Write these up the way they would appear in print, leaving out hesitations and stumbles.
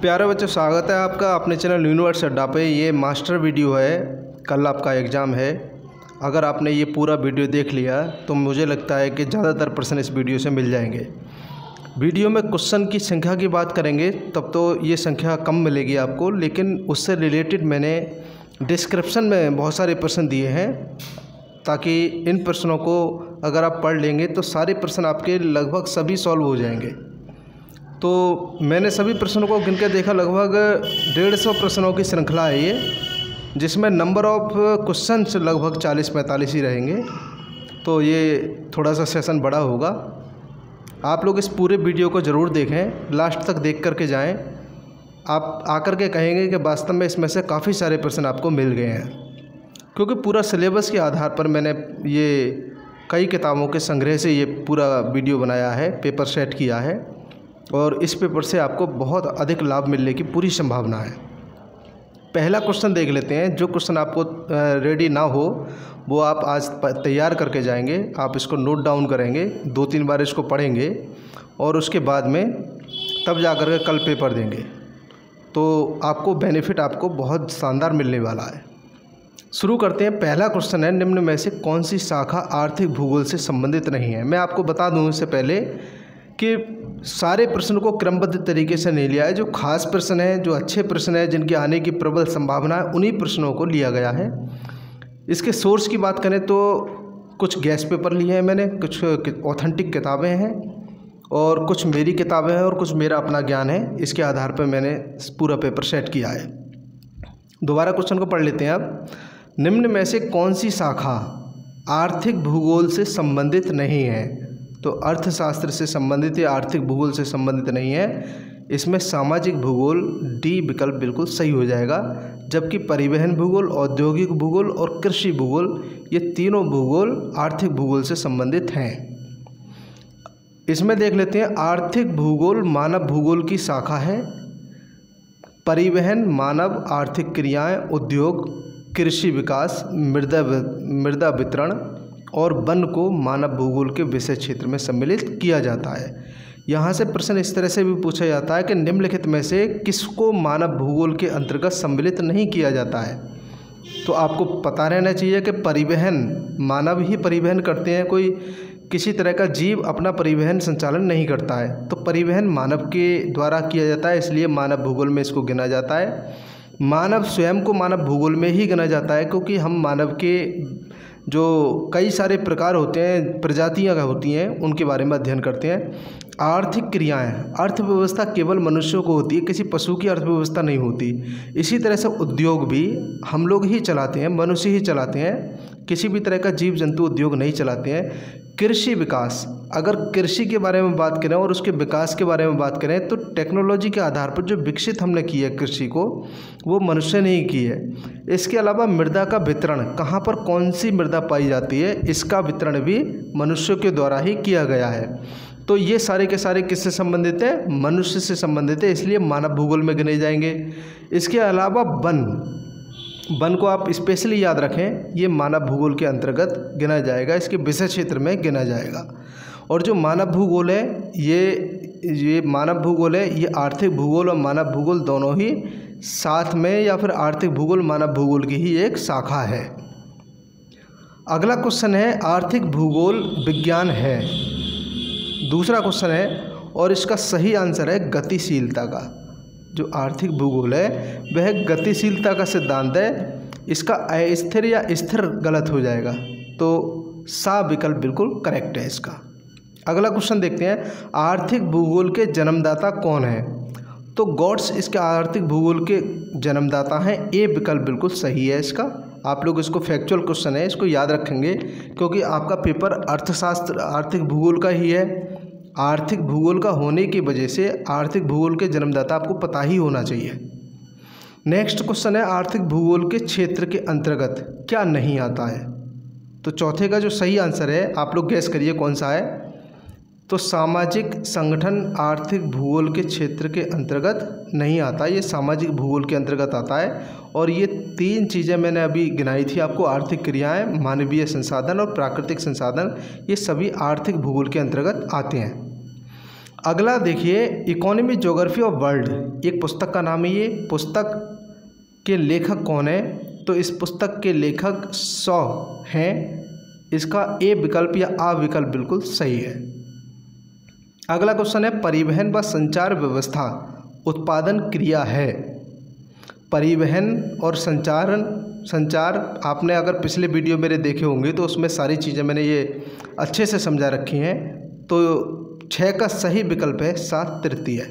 प्यारे बच्चों, स्वागत है आपका अपने चैनल यूनिवर्स अड्डा पे। ये मास्टर वीडियो है, कल आपका एग्ज़ाम है। अगर आपने ये पूरा वीडियो देख लिया तो मुझे लगता है कि ज़्यादातर प्रश्न इस वीडियो से मिल जाएंगे। वीडियो में क्वेश्चन की संख्या की बात करेंगे तब तो ये संख्या कम मिलेगी आपको, लेकिन उससे रिलेटेड मैंने डिस्क्रिप्शन में बहुत सारे प्रश्न दिए हैं, ताकि इन प्रश्नों को अगर आप पढ़ लेंगे तो सारे प्रश्न आपके लगभग सभी सॉल्व हो जाएंगे। तो मैंने सभी प्रश्नों को गिन के देखा, लगभग 150 प्रश्नों की श्रृंखला है ये, जिसमें नंबर ऑफ क्वेश्चंस लगभग 40-45 ही रहेंगे। तो ये थोड़ा सा सेशन बड़ा होगा। आप लोग इस पूरे वीडियो को ज़रूर देखें, लास्ट तक देख करके जाएं। आप आकर के कहेंगे कि वास्तव में इसमें से काफ़ी सारे प्रश्न आपको मिल गए हैं, क्योंकि पूरा सिलेबस के आधार पर मैंने ये कई किताबों के संग्रह से ये पूरा वीडियो बनाया है, पेपर सेट किया है, और इस पेपर से आपको बहुत अधिक लाभ मिलने की पूरी संभावना है। पहला क्वेश्चन देख लेते हैं। जो क्वेश्चन आपको रेडी ना हो वो आप आज तैयार करके जाएंगे, आप इसको नोट डाउन करेंगे, 2-3 बार इसको पढ़ेंगे और उसके बाद में तब जा कर के कल पेपर देंगे, तो आपको बेनिफिट आपको बहुत शानदार मिलने वाला है। शुरू करते हैं। पहला क्वेश्चन है, निम्न में से कौन सी शाखा आर्थिक भूगोल से संबंधित नहीं है। मैं आपको बता दूं इससे पहले कि सारे प्रश्न को क्रमबद्ध तरीके से नहीं लिया है। जो खास प्रश्न हैं, जो अच्छे प्रश्न हैं, जिनके आने की प्रबल संभावना है, उन्हीं प्रश्नों को लिया गया है। इसके सोर्स की बात करें तो कुछ गैस पेपर लिए हैं मैंने, कुछ ऑथेंटिक किताबें हैं और कुछ मेरी किताबें हैं और कुछ मेरा अपना ज्ञान है। इसके आधार पर मैंने पूरा पेपर सेट किया है। दोबारा क्वेश्चन को पढ़ लेते हैं अब। निम्न में से कौन सी शाखा आर्थिक भूगोल से संबंधित नहीं है। तो अर्थशास्त्र से संबंधित या आर्थिक भूगोल से संबंधित नहीं है। इसमें सामाजिक भूगोल डी विकल्प बिल्कुल सही हो जाएगा, जबकि परिवहन भूगोल, औद्योगिक भूगोल और कृषि भूगोल, ये तीनों भूगोल आर्थिक भूगोल से संबंधित हैं। इसमें देख लेते हैं। आर्थिक भूगोल मानव भूगोल की शाखा है। परिवहन मानव आर्थिक क्रियाएं, उद्योग, कृषि विकास, मृदा वितरण और वन को मानव भूगोल के विषय क्षेत्र में सम्मिलित किया जाता है। यहाँ से प्रश्न इस तरह से भी पूछा जाता है कि निम्नलिखित में से किसको मानव भूगोल के अंतर्गत सम्मिलित नहीं किया जाता है। तो आपको पता रहना चाहिए कि परिवहन मानव ही परिवहन करते हैं, कोई किसी तरह का जीव अपना परिवहन संचालन नहीं करता है। तो परिवहन मानव के द्वारा किया जाता है, इसलिए मानव भूगोल में इसको गिना जाता है। मानव स्वयं को मानव भूगोल में ही गिना जाता है, क्योंकि हम मानव के जो कई सारे प्रकार होते हैं, प्रजातियाँ होती हैं, उनके बारे में अध्ययन करते हैं। आर्थिक क्रियाएं, अर्थव्यवस्था केवल मनुष्यों को होती है, किसी पशु की अर्थव्यवस्था नहीं होती। इसी तरह से उद्योग भी हम लोग ही चलाते हैं, मनुष्य ही चलाते हैं, किसी भी तरह का जीव जंतु उद्योग नहीं चलाते हैं। कृषि विकास, अगर कृषि के बारे में बात करें और उसके विकास के बारे में बात करें तो टेक्नोलॉजी के आधार पर जो विकसित हमने की है कृषि को, वो मनुष्य ने ही की है। इसके अलावा मृदा का वितरण, कहाँ पर कौन सी मृदा पाई जाती है, इसका वितरण भी मनुष्यों के द्वारा ही किया गया है। तो ये सारे के सारे किससे संबंधित हैं? मनुष्य से संबंधित है, इसलिए मानव भूगोल में गिने जाएंगे। इसके अलावा वन को आप स्पेशली याद रखें, ये मानव भूगोल के अंतर्गत गिना जाएगा, इसके विषय क्षेत्र में गिना जाएगा। और जो मानव भूगोल है, ये मानव भूगोल है, ये आर्थिक भूगोल और मानव भूगोल दोनों ही साथ में, या फिर आर्थिक भूगोल मानव भूगोल की ही एक शाखा है। अगला क्वेश्चन है, आर्थिक भूगोल विज्ञान है। दूसरा क्वेश्चन है और इसका सही आंसर है गतिशीलता का। जो आर्थिक भूगोल है वह गतिशीलता का सिद्धांत है। इसका अस्थिर या स्थिर गलत हो जाएगा, तो सा विकल्प बिल्कुल करेक्ट है इसका। अगला क्वेश्चन देखते हैं, आर्थिक भूगोल के जन्मदाता कौन है। तो गॉड्स इसके आर्थिक भूगोल के जन्मदाता हैं। ए विकल्प बिल्कुल सही है इसका। आप लोग इसको फैक्चुअल क्वेश्चन है, इसको याद रखेंगे, क्योंकि आपका पेपर अर्थशास्त्र आर्थिक भूगोल का ही है। आर्थिक भूगोल का होने की वजह से आर्थिक भूगोल के जन्मदाता आपको पता ही होना चाहिए। नेक्स्ट क्वेश्चन है, आर्थिक भूगोल के क्षेत्र के अंतर्गत क्या नहीं आता है। तो चौथे का जो सही आंसर है, आप लोग गैस करिए कौन सा है। तो सामाजिक संगठन आर्थिक भूगोल के क्षेत्र के अंतर्गत नहीं आता, ये सामाजिक भूगोल के अंतर्गत आता है। और ये 3 चीज़ें मैंने अभी गिनाई थी आपको, आर्थिक क्रियाएं, मानवीय संसाधन और प्राकृतिक संसाधन, ये सभी आर्थिक भूगोल के अंतर्गत आते हैं। अगला देखिए, इकोनॉमी ज्योग्राफी ऑफ वर्ल्ड, एक पुस्तक का नाम है। ये पुस्तक के लेखक कौन है? तो इस पुस्तक के लेखक शॉ हैं। इसका ए विकल्प या आ विकल्प बिल्कुल सही है। अगला क्वेश्चन है, परिवहन व संचार व्यवस्था उत्पादन क्रिया है। परिवहन और संचार आपने अगर पिछले वीडियो मेरे देखे होंगे तो उसमें सारी चीज़ें मैंने ये अच्छे से समझा रखी हैं। तो 6 का सही विकल्प है 7 तृतीय।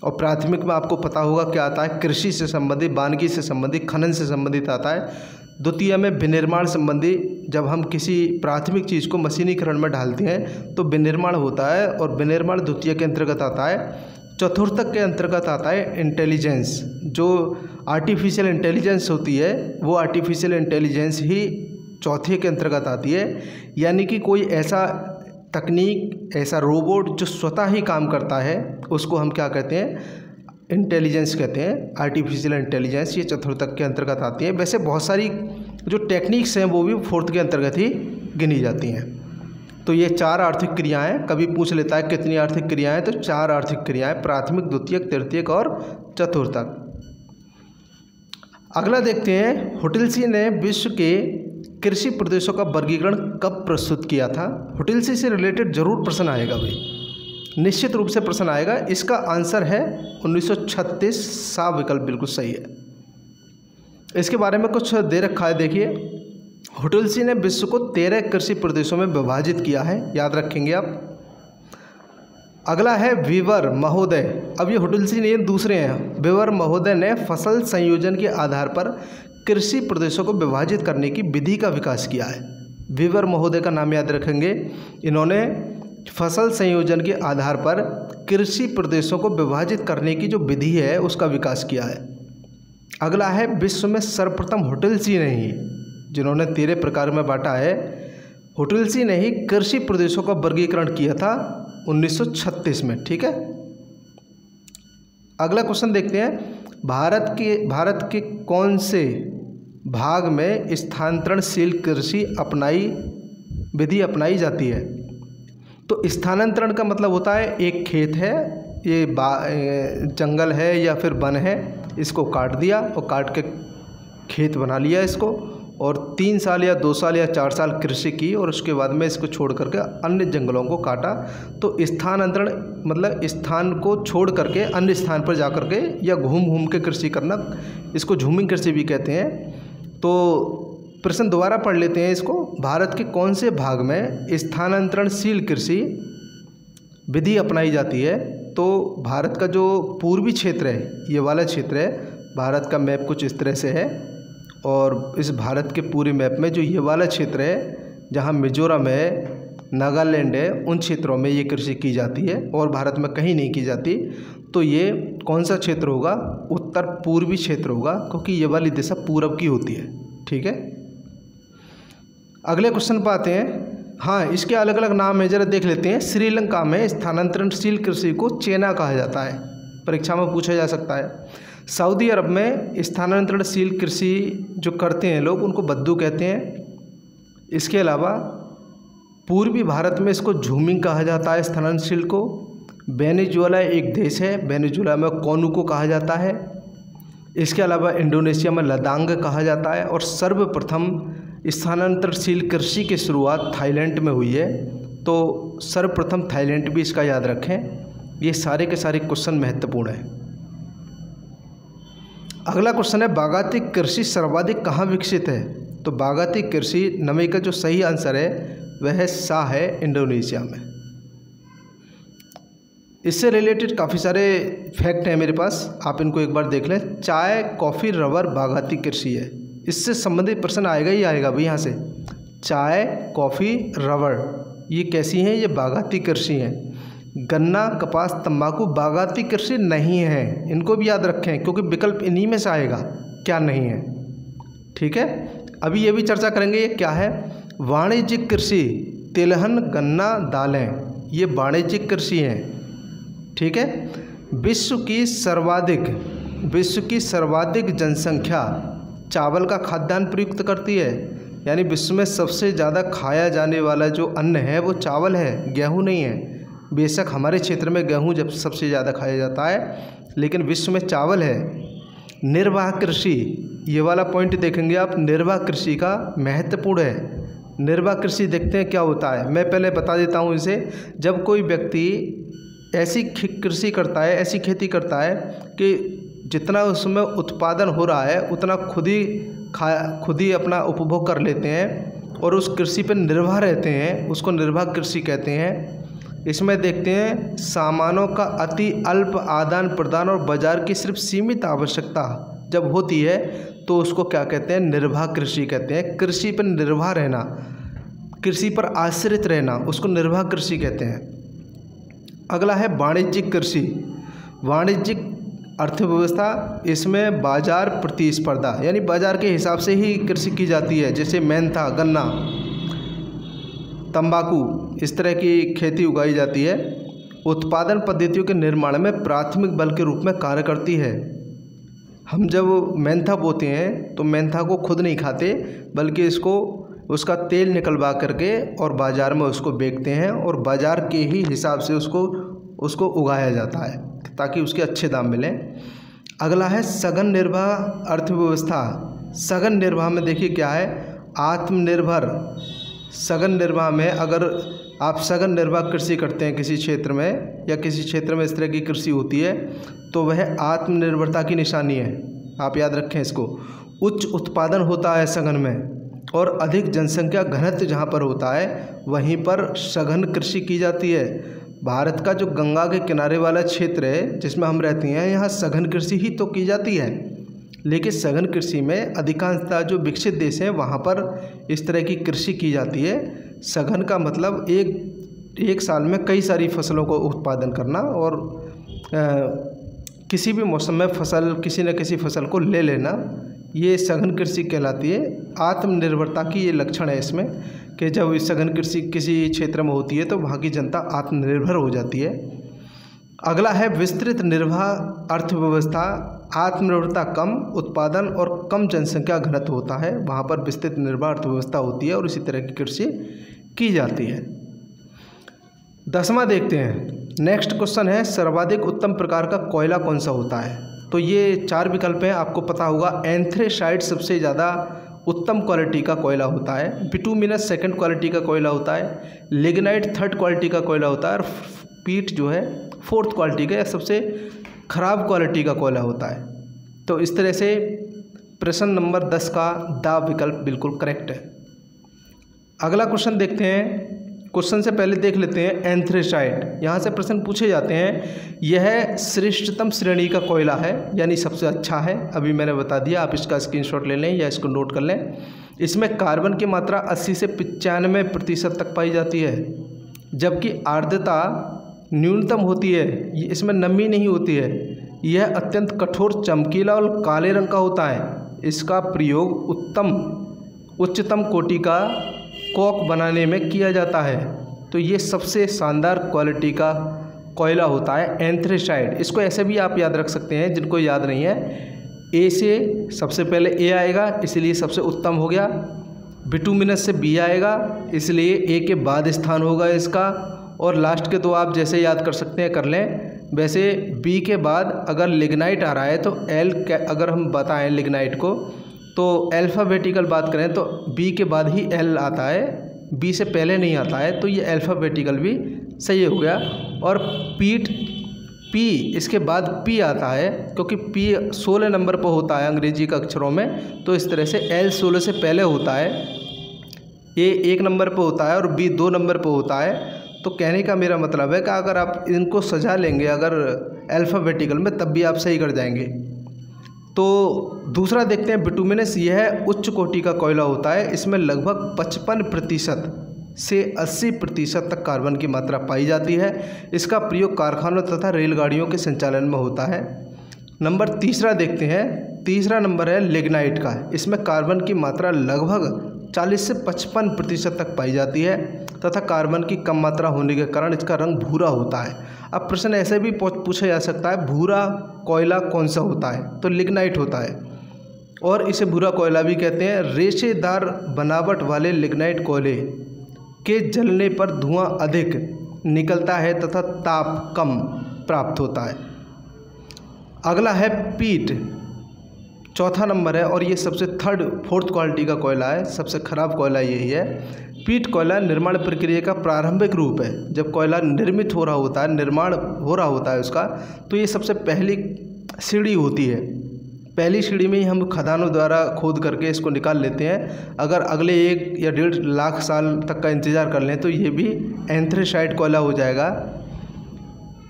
और प्राथमिक में आपको पता होगा क्या आता है, कृषि से संबंधित, वानिकी से संबंधित, खनन से संबंधित आता है। द्वितीय में विनिर्माण संबंधी, जब हम किसी प्राथमिक चीज़ को मशीनीकरण में डालते हैं तो विनिर्माण होता है और विनिर्माण द्वितीय के अंतर्गत आता है। चतुर्थक के अंतर्गत आता है इंटेलिजेंस, जो आर्टिफिशियल इंटेलिजेंस होती है वो आर्टिफिशियल इंटेलिजेंस ही चौथे के अंतर्गत आती है। यानी कि कोई ऐसा तकनीक, ऐसा रोबोट जो स्वतः ही काम करता है उसको हम क्या कहते हैं? इंटेलिजेंस कहते हैं, आर्टिफिशियल इंटेलिजेंस। ये चतुर्थक के अंतर्गत आती है। वैसे बहुत सारी जो टेक्निक्स हैं वो भी फोर्थ के अंतर्गत ही गिनी जाती हैं। तो ये 4 आर्थिक क्रियाएं, कभी पूछ लेता है कितनी आर्थिक क्रियाएं, तो 4 आर्थिक क्रियाएं, प्राथमिक, द्वितीयक, तृतीयक और चतुर्थक। अगला देखते हैं, हुटिल्सी ने विश्व के कृषि प्रदेशों का वर्गीकरण कब प्रस्तुत किया था? हुटिल्सी से रिलेटेड जरूर प्रश्न आएगा भाई, निश्चित रूप से प्रश्न आएगा। इसका आंसर है 1936, सा विकल्प बिल्कुल सही है। इसके बारे में कुछ दे रखा है, देखिए। हुटिल्सी ने विश्व को 13 कृषि प्रदेशों में विभाजित किया है, याद रखेंगे आप। अगला है वीवर महोदय। अब ये हुटिल्सी नहीं, दूसरे हैं। वीवर महोदय ने फसल संयोजन के आधार पर कृषि प्रदेशों को विभाजित करने की विधि का विकास किया है। वीवर महोदय का नाम याद रखेंगे। इन्होंने फसल संयोजन के आधार पर कृषि प्रदेशों को विभाजित करने की जो विधि है उसका विकास किया है। अगला है, विश्व में सर्वप्रथम हुटिल्सी ने ही, जिन्होंने 13 प्रकार में बांटा है, हुटिल्सी ने ही कृषि प्रदेशों का वर्गीकरण किया था 1936 में। ठीक है। अगला क्वेश्चन देखते हैं, भारत के कौन से भाग में स्थानांतरणशील कृषि विधि अपनाई जाती है? तो स्थानांतरण का मतलब होता है, एक खेत है, ये जंगल है या फिर वन है, इसको काट दिया और काट के खेत बना लिया इसको, और 3 साल या 2 साल या 4 साल कृषि की और उसके बाद में इसको छोड़ करके अन्य जंगलों को काटा। तो स्थानांतरण मतलब स्थान को छोड़ करके अन्य स्थान पर जा करके या घूम घूम के कृषि करना, इसको झूमिंग कृषि भी कहते हैं। तो प्रश्न दोबारा पढ़ लेते हैं इसको। भारत के कौन से भाग में स्थानांतरणशील कृषि विधि अपनाई जाती है? तो भारत का जो पूर्वी क्षेत्र है, ये वाला क्षेत्र है, भारत का मैप कुछ इस तरह से है, और इस भारत के पूरे मैप में जो ये वाला क्षेत्र है, जहाँ मिजोरम है, नागालैंड है, उन क्षेत्रों में ये कृषि की जाती है और भारत में कहीं नहीं की जाती। तो ये कौन सा क्षेत्र होगा? उत्तर पूर्वी क्षेत्र होगा, क्योंकि ये वाली दिशा पूरब की होती है। ठीक है। अगले क्वेश्चन पर आते हैं। हाँ, इसके अलग अलग नाम है, जरा देख लेते हैं। श्रीलंका में स्थानांतरणशील कृषि को चेना कहा जाता है, परीक्षा में पूछा जा सकता है। सऊदी अरब में स्थानांतरणशील कृषि जो करते हैं लोग, उनको बद्दू कहते हैं। इसके अलावा पूर्वी भारत में इसको झूमिंग कहा जाता है, स्थानांतरणशील को। वेनेजुएला एक देश है, वेनेजुएला में कोनुको कहा जाता है। इसके अलावा इंडोनेशिया में लदांग कहा जाता है। और सर्वप्रथम स्थानांतरणशील कृषि की शुरुआत थाईलैंड में हुई है। तो सर्वप्रथम थाईलैंड भी इसका याद रखें। ये सारे के सारे क्वेश्चन महत्वपूर्ण हैं। अगला क्वेश्चन है, बागायती कृषि सर्वाधिक कहाँ विकसित है? तो बागायती कृषि नंबर का जो सही आंसर है वह सा है, इंडोनेशिया में। इससे रिलेटेड काफ़ी सारे फैक्ट हैं मेरे पास, आप इनको एक बार देख लें। चाय, कॉफ़ी, रबर बागायती कृषि है, इससे संबंधित प्रश्न आएगा ही आएगा भाई यहाँ से। चाय, कॉफ़ी, रबर ये कैसी हैं? ये बागायती कृषि हैं। गन्ना, कपास, तंबाकू बागायती कृषि नहीं है, इनको भी याद रखें, क्योंकि विकल्प इन्हीं में से आएगा क्या नहीं है। ठीक है। अभी ये भी चर्चा करेंगे ये क्या है। वाणिज्यिक कृषि, तिलहन, गन्ना, दालें, ये वाणिज्यिक कृषि हैं। ठीक है। विश्व की सर्वाधिक जनसंख्या चावल का खाद्यान्न प्रयुक्त करती है, यानी विश्व में सबसे ज़्यादा खाया जाने वाला जो अन्न है वो चावल है, गेहूँ नहीं है। बेशक हमारे क्षेत्र में गेहूँ जब सबसे ज़्यादा खाया जाता है, लेकिन विश्व में चावल है। निर्वाह कृषि, ये वाला पॉइंट देखेंगे आप, निर्वाह कृषि का महत्वपूर्ण है। निर्वाह कृषि देखते हैं क्या होता है, मैं पहले बता देता हूँ इसे। जब कोई व्यक्ति ऐसी कृषि करता है, ऐसी खेती करता है कि जितना उसमें उत्पादन हो रहा है उतना खुद ही अपना उपभोग कर लेते हैं और उस कृषि पर निर्भर रहते हैं, उसको निर्वाह कृषि कहते हैं। इसमें देखते हैं सामानों का अति अल्प आदान प्रदान और बाजार की सिर्फ सीमित आवश्यकता जब होती है तो उसको क्या कहते हैं, निर्वाह कृषि कहते हैं। कृषि पर निर्भर रहना, कृषि पर आश्रित रहना, उसको निर्वाह कृषि कहते हैं। अगला है वाणिज्यिक कृषि। वाणिज्यिक अर्थव्यवस्था, इसमें बाजार प्रतिस्पर्धा यानी बाजार के हिसाब से ही कृषि की जाती है। जैसे मेंथा, गन्ना, तंबाकू, इस तरह की खेती उगाई जाती है। उत्पादन पद्धतियों के निर्माण में प्राथमिक बल के रूप में कार्य करती है। हम जब मेंथा बोते हैं तो मेंथा को खुद नहीं खाते, बल्कि उसका तेल निकलवा करके और बाज़ार में उसको बेचते हैं और बाज़ार के ही हिसाब से उसको उगाया जाता है ताकि उसके अच्छे दाम मिलें। अगला है सघन निर्वाह अर्थव्यवस्था। सघन निर्वाह में देखिए क्या है, आत्मनिर्भर। सघन निर्वाह में अगर आप सघन निर्वाह कृषि करते हैं किसी क्षेत्र में, या किसी क्षेत्र में इस तरह की कृषि होती है, तो वह आत्मनिर्भरता की निशानी है। आप याद रखें इसको। उच्च उत्पादन होता है सघन में, और अधिक जनसंख्या घनत्व जहाँ पर होता है वहीं पर सघन कृषि की जाती है। भारत का जो गंगा के किनारे वाला क्षेत्र है जिसमें हम रहते हैं, यहाँ सघन कृषि ही तो की जाती है। लेकिन सघन कृषि में अधिकांशतः जो विकसित देश हैं वहाँ पर इस तरह की कृषि की जाती है। सघन का मतलब एक साल में कई सारी फसलों को उत्पादन करना और किसी भी मौसम में किसी न किसी फसल को ले लेना, ये सघन कृषि कहलाती है। आत्मनिर्भरता की ये लक्षण है इसमें कि जब सघन कृषि किसी क्षेत्र में होती है तो वहाँ की जनता आत्मनिर्भर हो जाती है। अगला है विस्तृत निर्वाह अर्थव्यवस्था। आत्मनिर्भरता कम उत्पादन और कम जनसंख्या घनत्व होता है, वहाँ पर विस्तृत निर्वाह अर्थव्यवस्था होती है और इसी तरह की कृषि की जाती है। 10वां देखते हैं। नेक्स्ट क्वेश्चन है, सर्वाधिक उत्तम प्रकार का कोयला कौन सा होता है। तो ये 4 विकल्प हैं, आपको पता होगा। एंथ्रेसाइट सबसे ज़्यादा उत्तम क्वालिटी का कोयला होता है, बिटुमिनस सेकंड क्वालिटी का कोयला होता है, लिग्नाइट थर्ड क्वालिटी का कोयला होता है, और पीट जो है फोर्थ क्वालिटी का या सबसे खराब क्वालिटी का कोयला होता है। तो इस तरह से प्रश्न नंबर 10 का द विकल्प बिल्कुल करेक्ट है। अगला क्वेश्चन देखते हैं। क्वेश्चन से पहले देख लेते हैं एंथ्रेसाइट। यहाँ से प्रश्न पूछे जाते हैं, यह श्रेष्ठतम श्रेणी का कोयला है यानी सबसे अच्छा है। अभी मैंने बता दिया, आप इसका स्क्रीनशॉट ले लें या इसको नोट कर लें। इसमें कार्बन की मात्रा 80 से 95% तक पाई जाती है, जबकि आर्द्रता न्यूनतम होती है। इसमें नमी नहीं होती है। यह अत्यंत कठोर, चमकीला और काले रंग का होता है। इसका प्रयोग उच्चतम कोटि का कोक बनाने में किया जाता है। तो ये सबसे शानदार क्वालिटी का कोयला होता है एंथ्रेसाइट। इसको ऐसे भी आप याद रख सकते हैं जिनको याद नहीं है। ए से सबसे पहले ए आएगा इसलिए सबसे उत्तम हो गया, बिटुमिनस से बी आएगा इसलिए ए के बाद स्थान होगा इसका, और लास्ट के 2 आप जैसे याद कर सकते हैं कर लें। वैसे बी के बाद अगर लिग्नाइट आ रहा है तो एल, अगर हम बताएं लिग्नाइट को तो अल्फ़ाबेटिकल बात करें तो बी के बाद ही एल आता है, बी से पहले नहीं आता है, तो ये अल्फ़ाबेटिकल भी सही हो गया। और पी इसके बाद पी आता है क्योंकि पी 16 नंबर पर होता है अंग्रेजी के अक्षरों में, तो इस तरह से एल 16 से पहले होता है, ए 1 नंबर पर होता है और बी 2 नंबर पर होता है। तो कहने का मेरा मतलब है कि अगर आप इनको सजा लेंगे अगर अल्फ़ाबेटिकल में तब भी आप सही कर जाएंगे। तो दूसरा देखते हैं बिटुमिनस। यह उच्च कोटि का कोयला होता है। इसमें लगभग 55% से 80% तक कार्बन की मात्रा पाई जाती है। इसका प्रयोग कारखानों तथा रेलगाड़ियों के संचालन में होता है। नंबर 3 देखते हैं। 3 नंबर है लिग्नाइट का। इसमें कार्बन की मात्रा लगभग 40 से 55% तक पाई जाती है तथा कार्बन की कम मात्रा होने के कारण इसका रंग भूरा होता है। अब प्रश्न ऐसे भी पूछा जा सकता है, भूरा कोयला कौन सा होता है, तो लिग्नाइट होता है और इसे भूरा कोयला भी कहते हैं। रेशेदार बनावट वाले लिग्नाइट कोयले के जलने पर धुआं अधिक निकलता है तथा ताप कम प्राप्त होता है। अगला है पीट, चौथा नंबर है और ये सबसे फोर्थ क्वालिटी का कोयला है, सबसे खराब कोयला यही है। पीट कोयला निर्माण प्रक्रिया का प्रारंभिक रूप है। जब कोयला निर्मित हो रहा होता है, निर्माण हो रहा होता है उसका, तो ये सबसे पहली सीढ़ी होती है। पहली सीढ़ी में ही हम खदानों द्वारा खोद करके इसको निकाल लेते हैं। अगर अगले 1 या 1.5 लाख साल तक का इंतज़ार कर लें तो ये भी एंथ्रेसाइट कोयला हो जाएगा।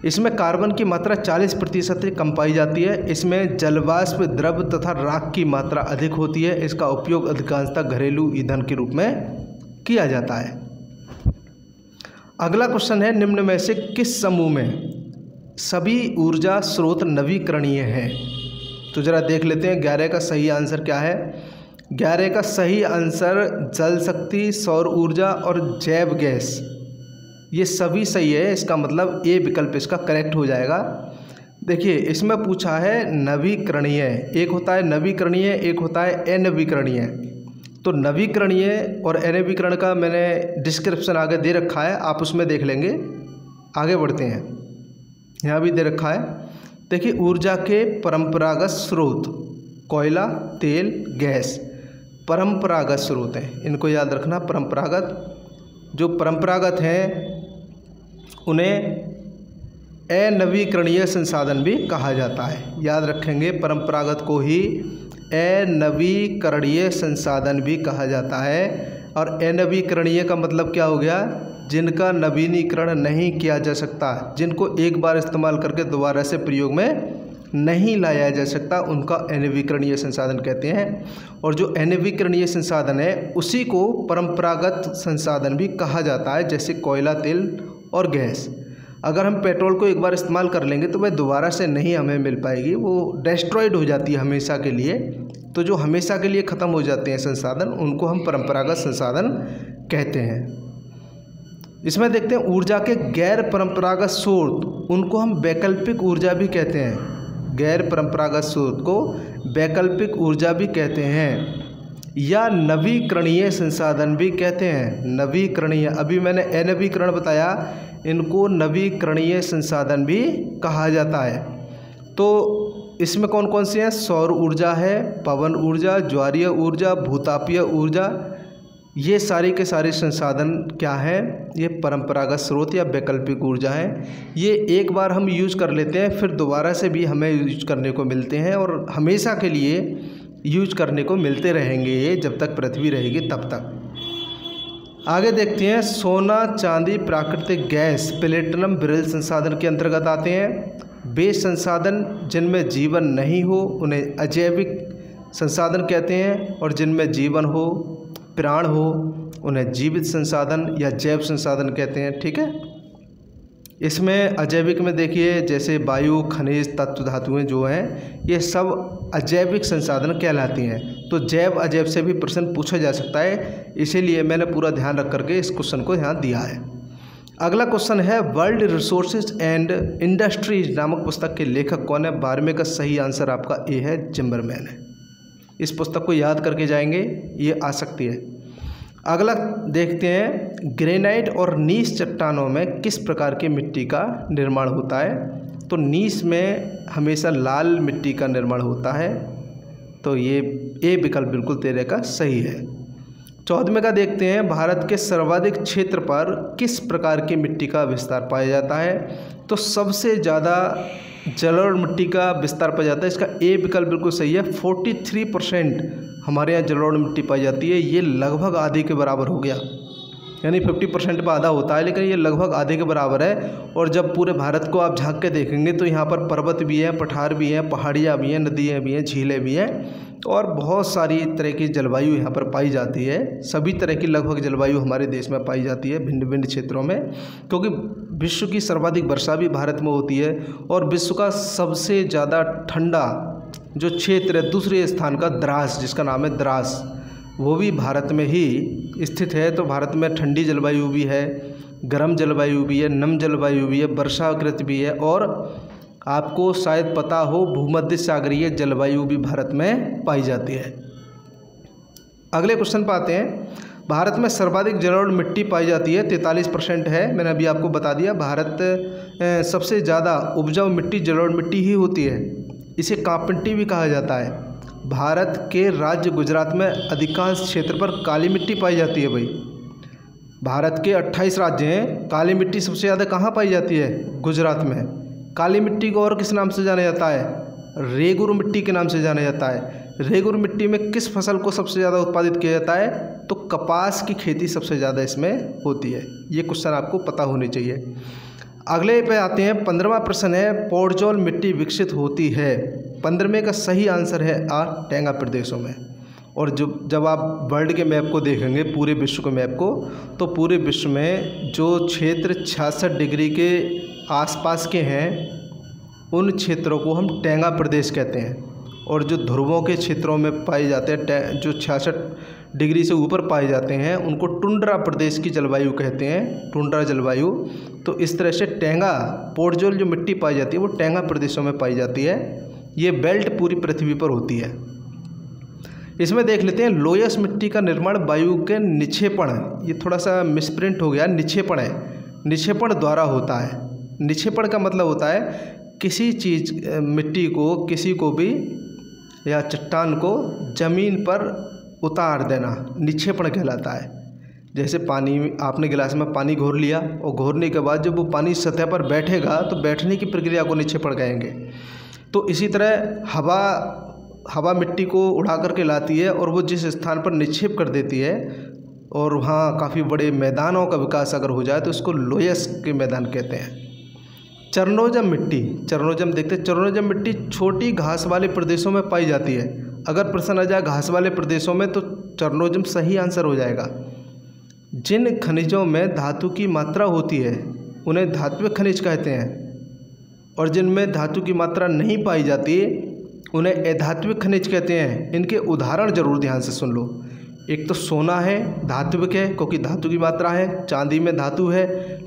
इसमें कार्बन की मात्रा 40% से कम पाई जाती है। इसमें जलवाष्प, द्रव तथा राख की मात्रा अधिक होती है। इसका उपयोग अधिकांशतः घरेलू ईंधन के रूप में किया जाता है। अगला क्वेश्चन है, निम्न में से किस समूह में सभी ऊर्जा स्रोत नवीकरणीय हैं? तो ज़रा देख लेते हैं 11 का सही आंसर क्या है। 11 का सही आंसर जल शक्ति, सौर ऊर्जा और जैव गैस, ये सभी सही है। इसका मतलब ए विकल्प इसका करेक्ट हो जाएगा। देखिए इसमें पूछा है नवीकरणीय, एक होता है नवीकरणीय, एक होता है अनवीकरणीय। तो नवीकरणीय और अनवीकरण का मैंने डिस्क्रिप्शन आगे दे रखा है, आप उसमें देख लेंगे। आगे बढ़ते हैं, यहाँ भी दे रखा है। देखिए ऊर्जा के परंपरागत स्रोत, कोयला, तेल, गैस परंपरागत स्रोत हैं, इनको याद रखना। परंपरागत, जो परंपरागत हैं उन्हें अनवीकरणीय संसाधन भी कहा जाता है। याद रखेंगे, परंपरागत को ही अनवीकरणीय संसाधन भी कहा जाता है। और अनवीकरणीय का मतलब क्या हो गया? जिनका नवीनीकरण नहीं किया जा सकता, जिनको एक बार इस्तेमाल करके दोबारा से प्रयोग में नहीं लाया जा सकता, उनका अनवीकरणीय संसाधन कहते हैं। और जो अनवीकरणीय संसाधन है उसी को परंपरागत संसाधन भी कहा जाता है, जैसे कोयला, तेल और गैस। अगर हम पेट्रोल को एक बार इस्तेमाल कर लेंगे तो वह दोबारा से नहीं हमें मिल पाएगी, वो डिस्ट्रॉयड हो जाती है हमेशा के लिए। तो जो हमेशा के लिए ख़त्म हो जाते हैं संसाधन, उनको हम परंपरागत संसाधन कहते हैं। इसमें देखते हैं ऊर्जा के गैर परंपरागत स्रोत, उनको हम वैकल्पिक ऊर्जा भी कहते हैं। गैर परंपरागत स्रोत को वैकल्पिक ऊर्जा भी कहते हैं या नवीकरणीय संसाधन भी कहते हैं। नवीकरणीय, अभी मैंने अनवीकरण बताया, इनको नवीकरणीय संसाधन भी कहा जाता है। तो इसमें कौन कौन से हैं? सौर ऊर्जा है, पवन ऊर्जा, ज्वारीय ऊर्जा, भूतापीय ऊर्जा, ये सारे के सारे संसाधन क्या हैं? ये परंपरागत स्रोत या वैकल्पिक ऊर्जा है। ये एक बार हम यूज कर लेते हैं, फिर दोबारा से भी हमें यूज करने को मिलते हैं और हमेशा के लिए यूज करने को मिलते रहेंगे ये, जब तक पृथ्वी रहेगी तब तक। आगे देखते हैं, सोना, चांदी, प्राकृतिक गैस, प्लेटिनम, बेरिल संसाधन के अंतर्गत आते हैं। वे संसाधन जिनमें जीवन नहीं हो उन्हें अजैविक संसाधन कहते हैं, और जिनमें जीवन हो, प्राण हो, उन्हें जीवित संसाधन या जैव संसाधन कहते हैं। ठीक है, इसमें अजैविक में देखिए जैसे वायु, खनिज, तत्व, धातुएं जो हैं, ये सब अजैविक संसाधन कहलाती हैं। तो जैव अजैव से भी प्रश्न पूछा जा सकता है, इसीलिए मैंने पूरा ध्यान रख करके इस क्वेश्चन को यहाँ दिया है। अगला क्वेश्चन है, वर्ल्ड रिसोर्सेज एंड इंडस्ट्रीज नामक पुस्तक के लेखक कौन है? 12वें का सही आंसर आपका ए है, जिम्बरमैन है। इस पुस्तक को याद करके जाएंगे, ये आ सकती है। अगला देखते हैं, ग्रेनाइट और नीस चट्टानों में किस प्रकार की मिट्टी का निर्माण होता है? तो नीस में हमेशा लाल मिट्टी का निर्माण होता है, तो ये ए विकल्प बिल्कुल तेरे का सही है। 14वें का देखते हैं, भारत के सर्वाधिक क्षेत्र पर किस प्रकार की मिट्टी का विस्तार पाया जाता है? तो सबसे ज़्यादा जलोढ़ मिट्टी का विस्तार पाया जाता है, इसका ए विकल्प बिल्कुल सही है। 43% हमारे यहाँ जलोढ़ मिट्टी पाई जाती है, ये लगभग आधे के बराबर हो गया, यानी 50% पर आधा होता है, लेकिन ये लगभग आधे के बराबर है। और जब पूरे भारत को आप झांक के देखेंगे तो यहाँ पर पर्वत भी हैं, पठार भी हैं, पहाड़ियाँ भी हैं, नदियाँ भी हैं, झीलें भी हैं, और बहुत सारी तरह की जलवायु यहाँ पर पाई जाती है। सभी तरह की लगभग जलवायु हमारे देश में पाई जाती है भिन्न भिन्न क्षेत्रों में, क्योंकि विश्व की सर्वाधिक वर्षा भी भारत में होती है। और विश्व का सबसे ज़्यादा ठंडा जो क्षेत्र है, दूसरे स्थान का द्रास, जिसका नाम है द्रास, वो भी भारत में ही स्थित है। तो भारत में ठंडी जलवायु भी है, गर्म जलवायु भी है, नम जलवायु भी है, वर्षाकृत भी है, और आपको शायद पता हो भूमध्य सागरीय जलवायु भी भारत में पाई जाती है। अगले क्वेश्चन पर आते हैं, भारत में सर्वाधिक जलोढ़ मिट्टी पाई जाती है, 43% है। मैंने अभी आपको बता दिया भारत सबसे ज़्यादा उपजाऊ मिट्टी जलोढ़ मिट्टी ही होती है। इसे कांपमिट्टी भी कहा जाता है। भारत के राज्य गुजरात में अधिकांश क्षेत्र पर काली मिट्टी पाई जाती है। भाई भारत के 28 राज्य हैं, काली मिट्टी सबसे ज़्यादा कहाँ पाई जाती है? गुजरात में। काली मिट्टी को और किस नाम से जाना जाता है? रेगुर मिट्टी के नाम से जाना जाता है। रेगुर मिट्टी में किस फसल को सबसे ज़्यादा उत्पादित किया जाता है? तो कपास की खेती सबसे ज़्यादा इसमें होती है। ये क्वेश्चन आपको पता होने चाहिए। अगले पे आते हैं, 15वां प्रश्न है, पोडजोल मिट्टी विकसित होती है। 15वें का सही आंसर है टेंगा प्रदेशों में। और जब आप वर्ल्ड के मैप को देखेंगे, पूरे विश्व के मैप को, तो पूरे विश्व में जो क्षेत्र 66 डिग्री के आसपास के हैं उन क्षेत्रों को हम टेंगा प्रदेश कहते हैं। और जो ध्रुवों के क्षेत्रों में पाए जाते हैं, जो 66 डिग्री से ऊपर पाए जाते हैं, उनको टुंड्रा प्रदेश की जलवायु कहते हैं, टुंड्रा जलवायु। तो इस तरह से टेंगा पोडजोल जो मिट्टी पाई जाती है वो टेंगा प्रदेशों में पाई जाती है। ये बेल्ट पूरी पृथ्वी पर होती है। इसमें देख लेते हैं, लोयस मिट्टी का निर्माण वायु के निक्षेपण, ये थोड़ा सा मिसप्रिंट हो गया, निक्षेपण है, निक्षेपण द्वारा होता है। निक्षेपण का मतलब होता है किसी चीज़ मिट्टी को, किसी को भी या चट्टान को ज़मीन पर उतार देना निक्षेपण कहलाता है। जैसे पानी, आपने गिलास में पानी घोर लिया और घोरने के बाद जब वो पानी सतह पर बैठेगा तो बैठने की प्रक्रिया को निक्षेपण कहेंगे। तो इसी तरह हवा मिट्टी को उड़ा करके लाती है और वो जिस स्थान पर निक्षेप कर देती है और वहाँ काफ़ी बड़े मैदानों का विकास अगर हो जाए तो उसको लोयस के मैदान कहते हैं। चरणोजम मिट्टी, चरणोजम देखते हैं, चरणोजम मिट्टी छोटी घास वाले प्रदेशों में पाई जाती है। अगर प्रश्न आ जाए घास वाले प्रदेशों में तो चरणोजम सही आंसर हो जाएगा। जिन खनिजों में धातु की मात्रा होती है उन्हें धात्विक खनिज कहते हैं, और जिनमें धातु की मात्रा नहीं पाई जाती उन्हें अधात्विक खनिज कहते हैं। इनके उदाहरण जरूर ध्यान से सुन लो। एक तो सोना है, धात्विक है क्योंकि धातु की मात्रा है, चांदी में धातु है,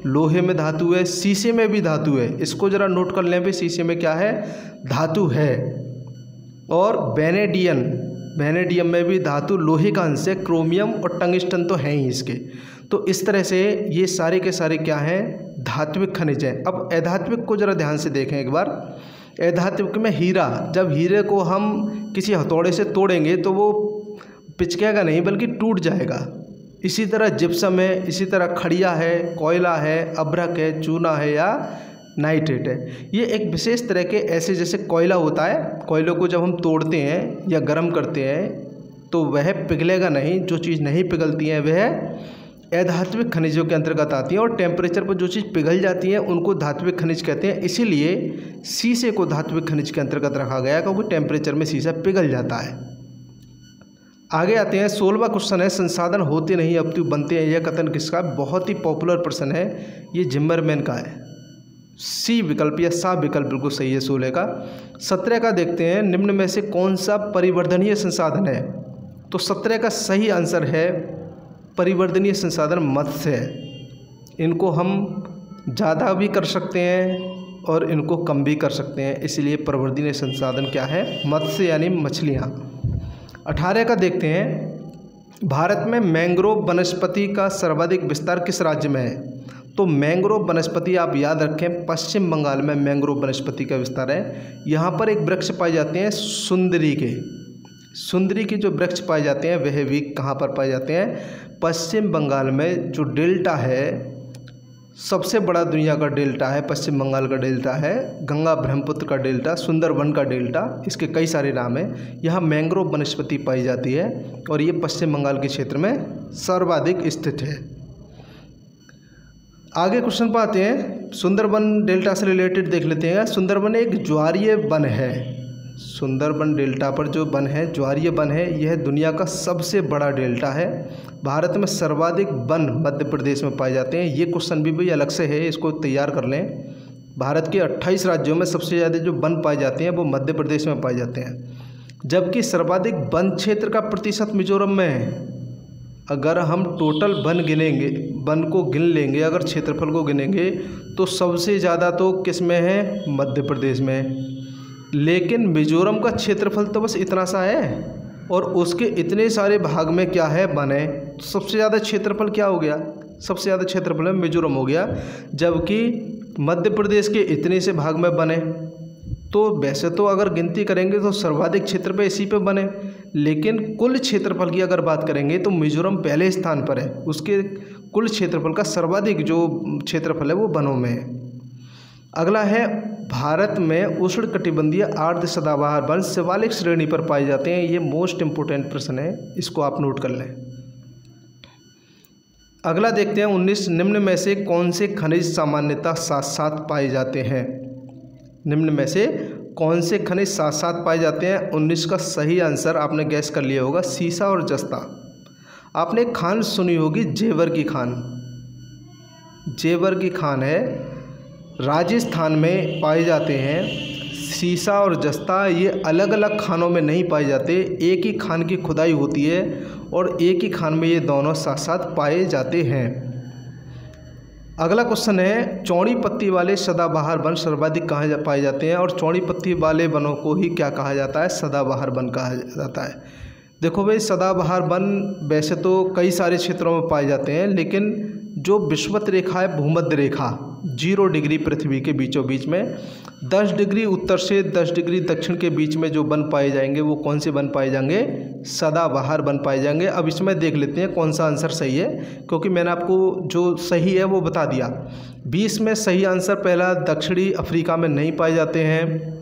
लोहे में धातु है, शीशे में भी धातु है। इसको ज़रा नोट कर लें भी, शीशे में क्या है? धातु है। और वेनेडियम में भी धातु, लोहे का अंश है, क्रोमियम और टंगस्टन तो हैं ही इसके। तो इस तरह से ये सारे के सारे क्या हैं? धात्विक खनिज हैं। अब अधात्विक को ज़रा ध्यान से देखें एक बार। अधात्विक में हीरा, जब हीरे को हम किसी हथौड़े से तोड़ेंगे तो वो पिचकेगा नहीं बल्कि टूट जाएगा। इसी तरह जिप्सम है, इसी तरह खड़िया है, कोयला है, अभ्रक है, चूना है या नाइट्रेट है। ये एक विशेष तरह के, ऐसे जैसे कोयला होता है, कोयले को जब हम तोड़ते हैं या गर्म करते हैं तो वह पिघलेगा नहीं। जो चीज़ नहीं पिघलती है वह अधात्विक खनिजों के अंतर्गत आती है, और टेम्परेचर पर जो चीज़ पिघल जाती है उनको धात्विक खनिज कहते हैं। इसीलिए शीशे को धात्विक खनिज के अंतर्गत रखा गया क्योंकि टेम्परेचर में शीशा पिघल जाता है। आगे आते हैं, 16वां क्वेश्चन है, संसाधन होते नहीं अपितु बनते हैं, यह कथन किसका? बहुत ही पॉपुलर प्रश्न है, ये जिम्मरमैन का है। सी विकल्प या सा विकल्प बिल्कुल सही है 16 का। 17 का देखते हैं, निम्न में से कौन सा परिवर्धनीय संसाधन है? तो 17 का सही आंसर है परिवर्धनीय संसाधन मत्स्य है। इनको हम ज़्यादा भी कर सकते हैं और इनको कम भी कर सकते हैं, इसलिए परिवर्धनीय संसाधन क्या है? मत्स्य यानी मछलियाँ। 18 का देखते हैं, भारत में मैंग्रोव वनस्पति का सर्वाधिक विस्तार किस राज्य में है? तो मैंग्रोव वनस्पति आप याद रखें, पश्चिम बंगाल में मैंग्रोव वनस्पति का विस्तार है। यहाँ पर एक वृक्ष पाए जाते हैं सुंदरी के, सुंदरी के जो वृक्ष पाए जाते हैं वह भी कहाँ पर पाए जाते हैं? पश्चिम बंगाल में। जो डेल्टा है, सबसे बड़ा दुनिया का डेल्टा है, पश्चिम बंगाल का डेल्टा है, गंगा ब्रह्मपुत्र का डेल्टा, सुंदरबन का डेल्टा, इसके कई सारे नाम हैं। यहाँ मैंग्रोव वनस्पति पाई जाती है और ये पश्चिम बंगाल के क्षेत्र में सर्वाधिक स्थित है। आगे क्वेश्चन पर आते हैं, सुंदरबन डेल्टा से रिलेटेड देख लेते हैं। सुंदरबन एक ज्वारीय वन है। सुंदरबन डेल्टा पर जो वन है ज्वारीय वन है, यह दुनिया का सबसे बड़ा डेल्टा है। भारत में सर्वाधिक वन मध्य प्रदेश में पाए जाते हैं। ये क्वेश्चन भी अलग से है, इसको तैयार कर लें। भारत के 28 राज्यों में सबसे ज़्यादा जो वन पाए जाते हैं वो मध्य प्रदेश में पाए जाते हैं, जबकि सर्वाधिक वन क्षेत्र का प्रतिशत मिजोरम में है। अगर हम टोटल वन गिनेंगे, वन को गिन लेंगे, अगर क्षेत्रफल को गिनेंगे तो सबसे ज़्यादा तो किस में है? मध्य प्रदेश में। लेकिन मिजोरम का क्षेत्रफल तो बस इतना सा है, और उसके इतने सारे भाग में क्या है वन है, तो सबसे ज़्यादा क्षेत्रफल क्या हो गया, सबसे ज़्यादा क्षेत्रफल में मिजोरम हो गया। जबकि मध्य प्रदेश के इतने से भाग में वन है, तो वैसे तो अगर गिनती करेंगे तो सर्वाधिक क्षेत्र पे इसी पे वन है, लेकिन कुल क्षेत्रफल की अगर बात करेंगे तो मिजोरम पहले स्थान पर है। उसके कुल क्षेत्रफल का सर्वाधिक जो क्षेत्रफल है वो वनों में है। अगला है भारत में उष्णकटिबंधीय आर्द्र सदाबहार वन शिवालिक श्रेणी पर पाए जाते हैं। ये मोस्ट इंपोर्टेंट प्रश्न है, इसको आप नोट कर लें। अगला देखते हैं 19 निम्न में से कौन से खनिज सामान्यतः साथ साथ पाए जाते हैं। निम्न में से कौन से खनिज साथ साथ पाए जाते हैं। 19 का सही आंसर आपने गैस कर लिया होगा, सीसा और जस्ता। आपने एक खान सुनी होगी जेवर की खान, जेवर की खान है, राजस्थान में पाए जाते हैं। सीसा और जस्ता ये अलग अलग खानों में नहीं पाए जाते, एक ही खान की खुदाई होती है और एक ही खान में ये दोनों साथ साथ पाए जाते हैं। अगला क्वेश्चन है चौड़ी पत्ती वाले सदाबहार वन सर्वाधिक कहाँ पाए जाते हैं, और चौड़ी पत्ती वाले वनों को ही क्या कहा जाता है, सदाबहार वन कहा जाता है। देखो भाई, सदाबहार वन वैसे तो कई सारे क्षेत्रों में पाए जाते हैं, लेकिन जो विषुवत रेखा है, भूमध्य रेखा 0 डिग्री पृथ्वी के बीचों बीच में 10 डिग्री उत्तर से 10 डिग्री दक्षिण के बीच में जो वन पाए जाएंगे वो कौन से वन पाए जाएंगे, सदाबहार वन पाए जाएंगे। अब इसमें देख लेते हैं कौन सा आंसर सही है, क्योंकि मैंने आपको जो सही है वो बता दिया। 20 में सही आंसर पहला, दक्षिणी अफ्रीका में नहीं पाए जाते हैं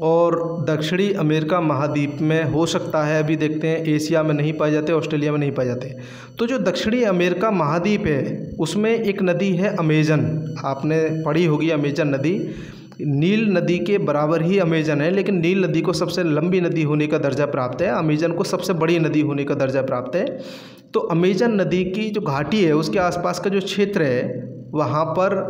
और दक्षिणी अमेरिका महाद्वीप में हो सकता है, अभी देखते हैं। एशिया में नहीं पाए जाते, ऑस्ट्रेलिया में नहीं पाए जाते। तो जो दक्षिणी अमेरिका महाद्वीप है उसमें एक नदी है अमेजन, आपने पढ़ी होगी अमेजन नदी। नील नदी के बराबर ही अमेजन है, लेकिन नील नदी को सबसे लंबी नदी होने का दर्जा प्राप्त है, अमेजन को सबसे बड़ी नदी होने का दर्जा प्राप्त है। तो अमेजन नदी की जो घाटी है उसके आसपास का जो क्षेत्र है वहाँ पर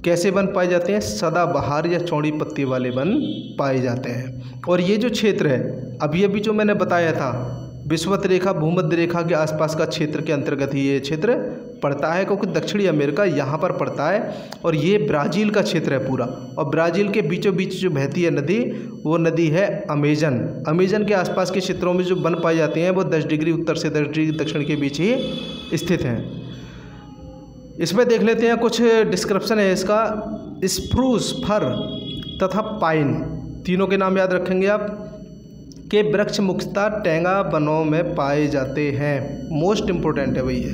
कैसे वन पाए जाते हैं, सदाबहार या चौड़ी पत्ती वाले वन पाए जाते हैं। और ये जो क्षेत्र है अभी अभी जो मैंने बताया था, विषुवत रेखा भूमध्य रेखा के आसपास का क्षेत्र के अंतर्गत ही ये क्षेत्र पड़ता है, क्योंकि दक्षिणी अमेरिका यहाँ पर पड़ता है और ये ब्राज़ील का क्षेत्र है पूरा। और ब्राज़ील के बीचों बीच जो बहती है नदी वो नदी है अमेजन। अमेजन के आसपास के क्षेत्रों में जो वन पाए जाते हैं वो 10 डिग्री उत्तर से 10 डिग्री दक्षिण के बीच ही स्थित हैं। इसमें देख लेते हैं कुछ डिस्क्रिप्शन है इसका। स्प्रूस, फर तथा पाइन, तीनों के नाम याद रखेंगे आप, के वृक्ष मुख्यतः टैंगा वनों में पाए जाते हैं। मोस्ट इम्पोर्टेंट है भाई ये,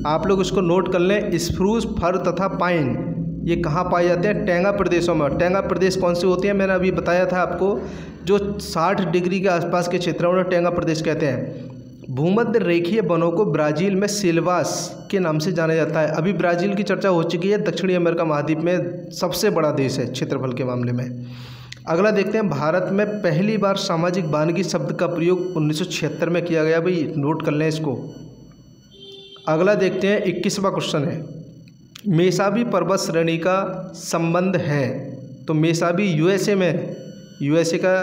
आप लोग इसको नोट कर लें। स्प्रूस, फर तथा पाइन ये कहाँ पाए जाते हैं, टैंगा प्रदेशों में। टैंगा प्रदेश कौन से होते हैं, मैंने अभी बताया था आपको, जो 60 डिग्री के आसपास के क्षेत्रों में टैंगा प्रदेश कहते हैं। भूमध्य रेखीय वनों को ब्राज़ील में सिल्वास के नाम से जाना जाता है। अभी ब्राज़ील की चर्चा हो चुकी है, दक्षिणी अमेरिका महाद्वीप में सबसे बड़ा देश है क्षेत्रफल के मामले में। अगला देखते हैं, भारत में पहली बार सामाजिक वानिकी शब्द का प्रयोग 1976 में किया गया। भाई नोट कर लें इसको। अगला देखते हैं 21वां क्वेश्चन है, मेसाबी पर्वत श्रेणी का संबंध है। तो मेसाबी यूएसए में, यूएसए का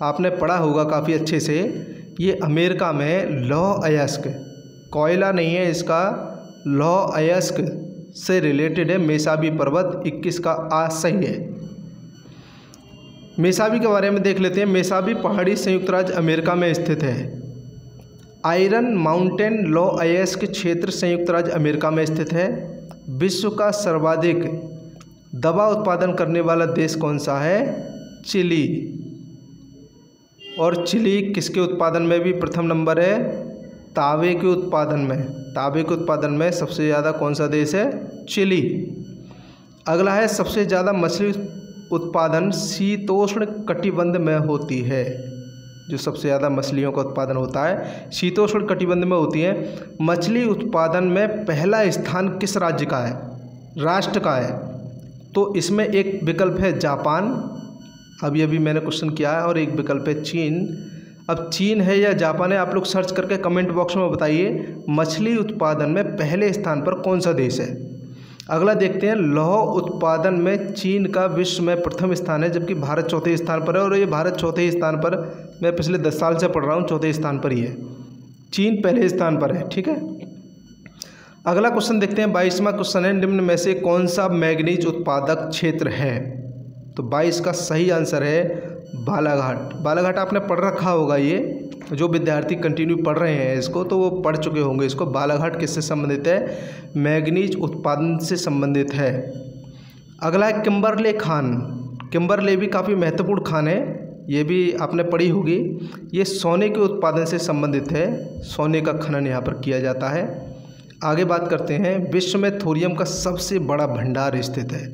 आपने पढ़ा होगा काफ़ी अच्छे से, ये अमेरिका में लौह अयस्क, कोयला नहीं है इसका, लौह अयस्क से रिलेटेड है मेसाबी पर्वत। 21 का आ सही है। मेसाबी के बारे में देख लेते हैं। मेसाबी पहाड़ी संयुक्त राज्य अमेरिका में स्थित है। आयरन माउंटेन लौह अयस्क क्षेत्र संयुक्त राज्य अमेरिका में स्थित है। विश्व का सर्वाधिक दवा उत्पादन करने वाला देश कौन सा है, चिली। और चिली किसके उत्पादन में भी प्रथम नंबर है, तांबे के उत्पादन में। तांबे के उत्पादन में सबसे ज़्यादा कौन सा देश है, चिली। अगला है, सबसे ज़्यादा मछली उत्पादन शीतोष्ण कटिबंध में होती है। जो सबसे ज़्यादा मछलियों का उत्पादन होता है शीतोष्ण कटिबंध में होती है। मछली उत्पादन में पहला स्थान किस राज्य का है, राष्ट्र का है। तो इसमें एक विकल्प है जापान, अभी अभी मैंने क्वेश्चन किया है, और एक विकल्प है चीन। अब चीन है या जापान है, आप लोग सर्च करके कमेंट बॉक्स में बताइए मछली उत्पादन में पहले स्थान पर कौन सा देश है। अगला देखते हैं, लौह उत्पादन में चीन का विश्व में प्रथम स्थान है, जबकि भारत चौथे स्थान पर है। और ये भारत चौथे स्थान पर, मैं पिछले 10 साल से पढ़ रहा हूँ, चौथे स्थान पर ही है। चीन पहले स्थान पर है, ठीक है। अगला क्वेश्चन देखते हैं, 22वां क्वेश्चन है, निम्न में से कौन सा मैग्नीज उत्पादक क्षेत्र है। तो 22 का सही आंसर है बालाघाट। बालाघाट आपने पढ़ रखा होगा, ये जो विद्यार्थी कंटिन्यू पढ़ रहे हैं इसको तो वो पढ़ चुके होंगे इसको। बालाघाट किससे संबंधित है? मैंगनीज उत्पादन से संबंधित है। अगला है किम्बरले खान। किम्बरले भी काफ़ी महत्वपूर्ण खान है, ये भी आपने पढ़ी होगी। ये सोने के उत्पादन से संबंधित है, सोने का खनन यहाँ पर किया जाता है। आगे बात करते हैं, विश्व में थोरियम का सबसे बड़ा भंडार स्थित है।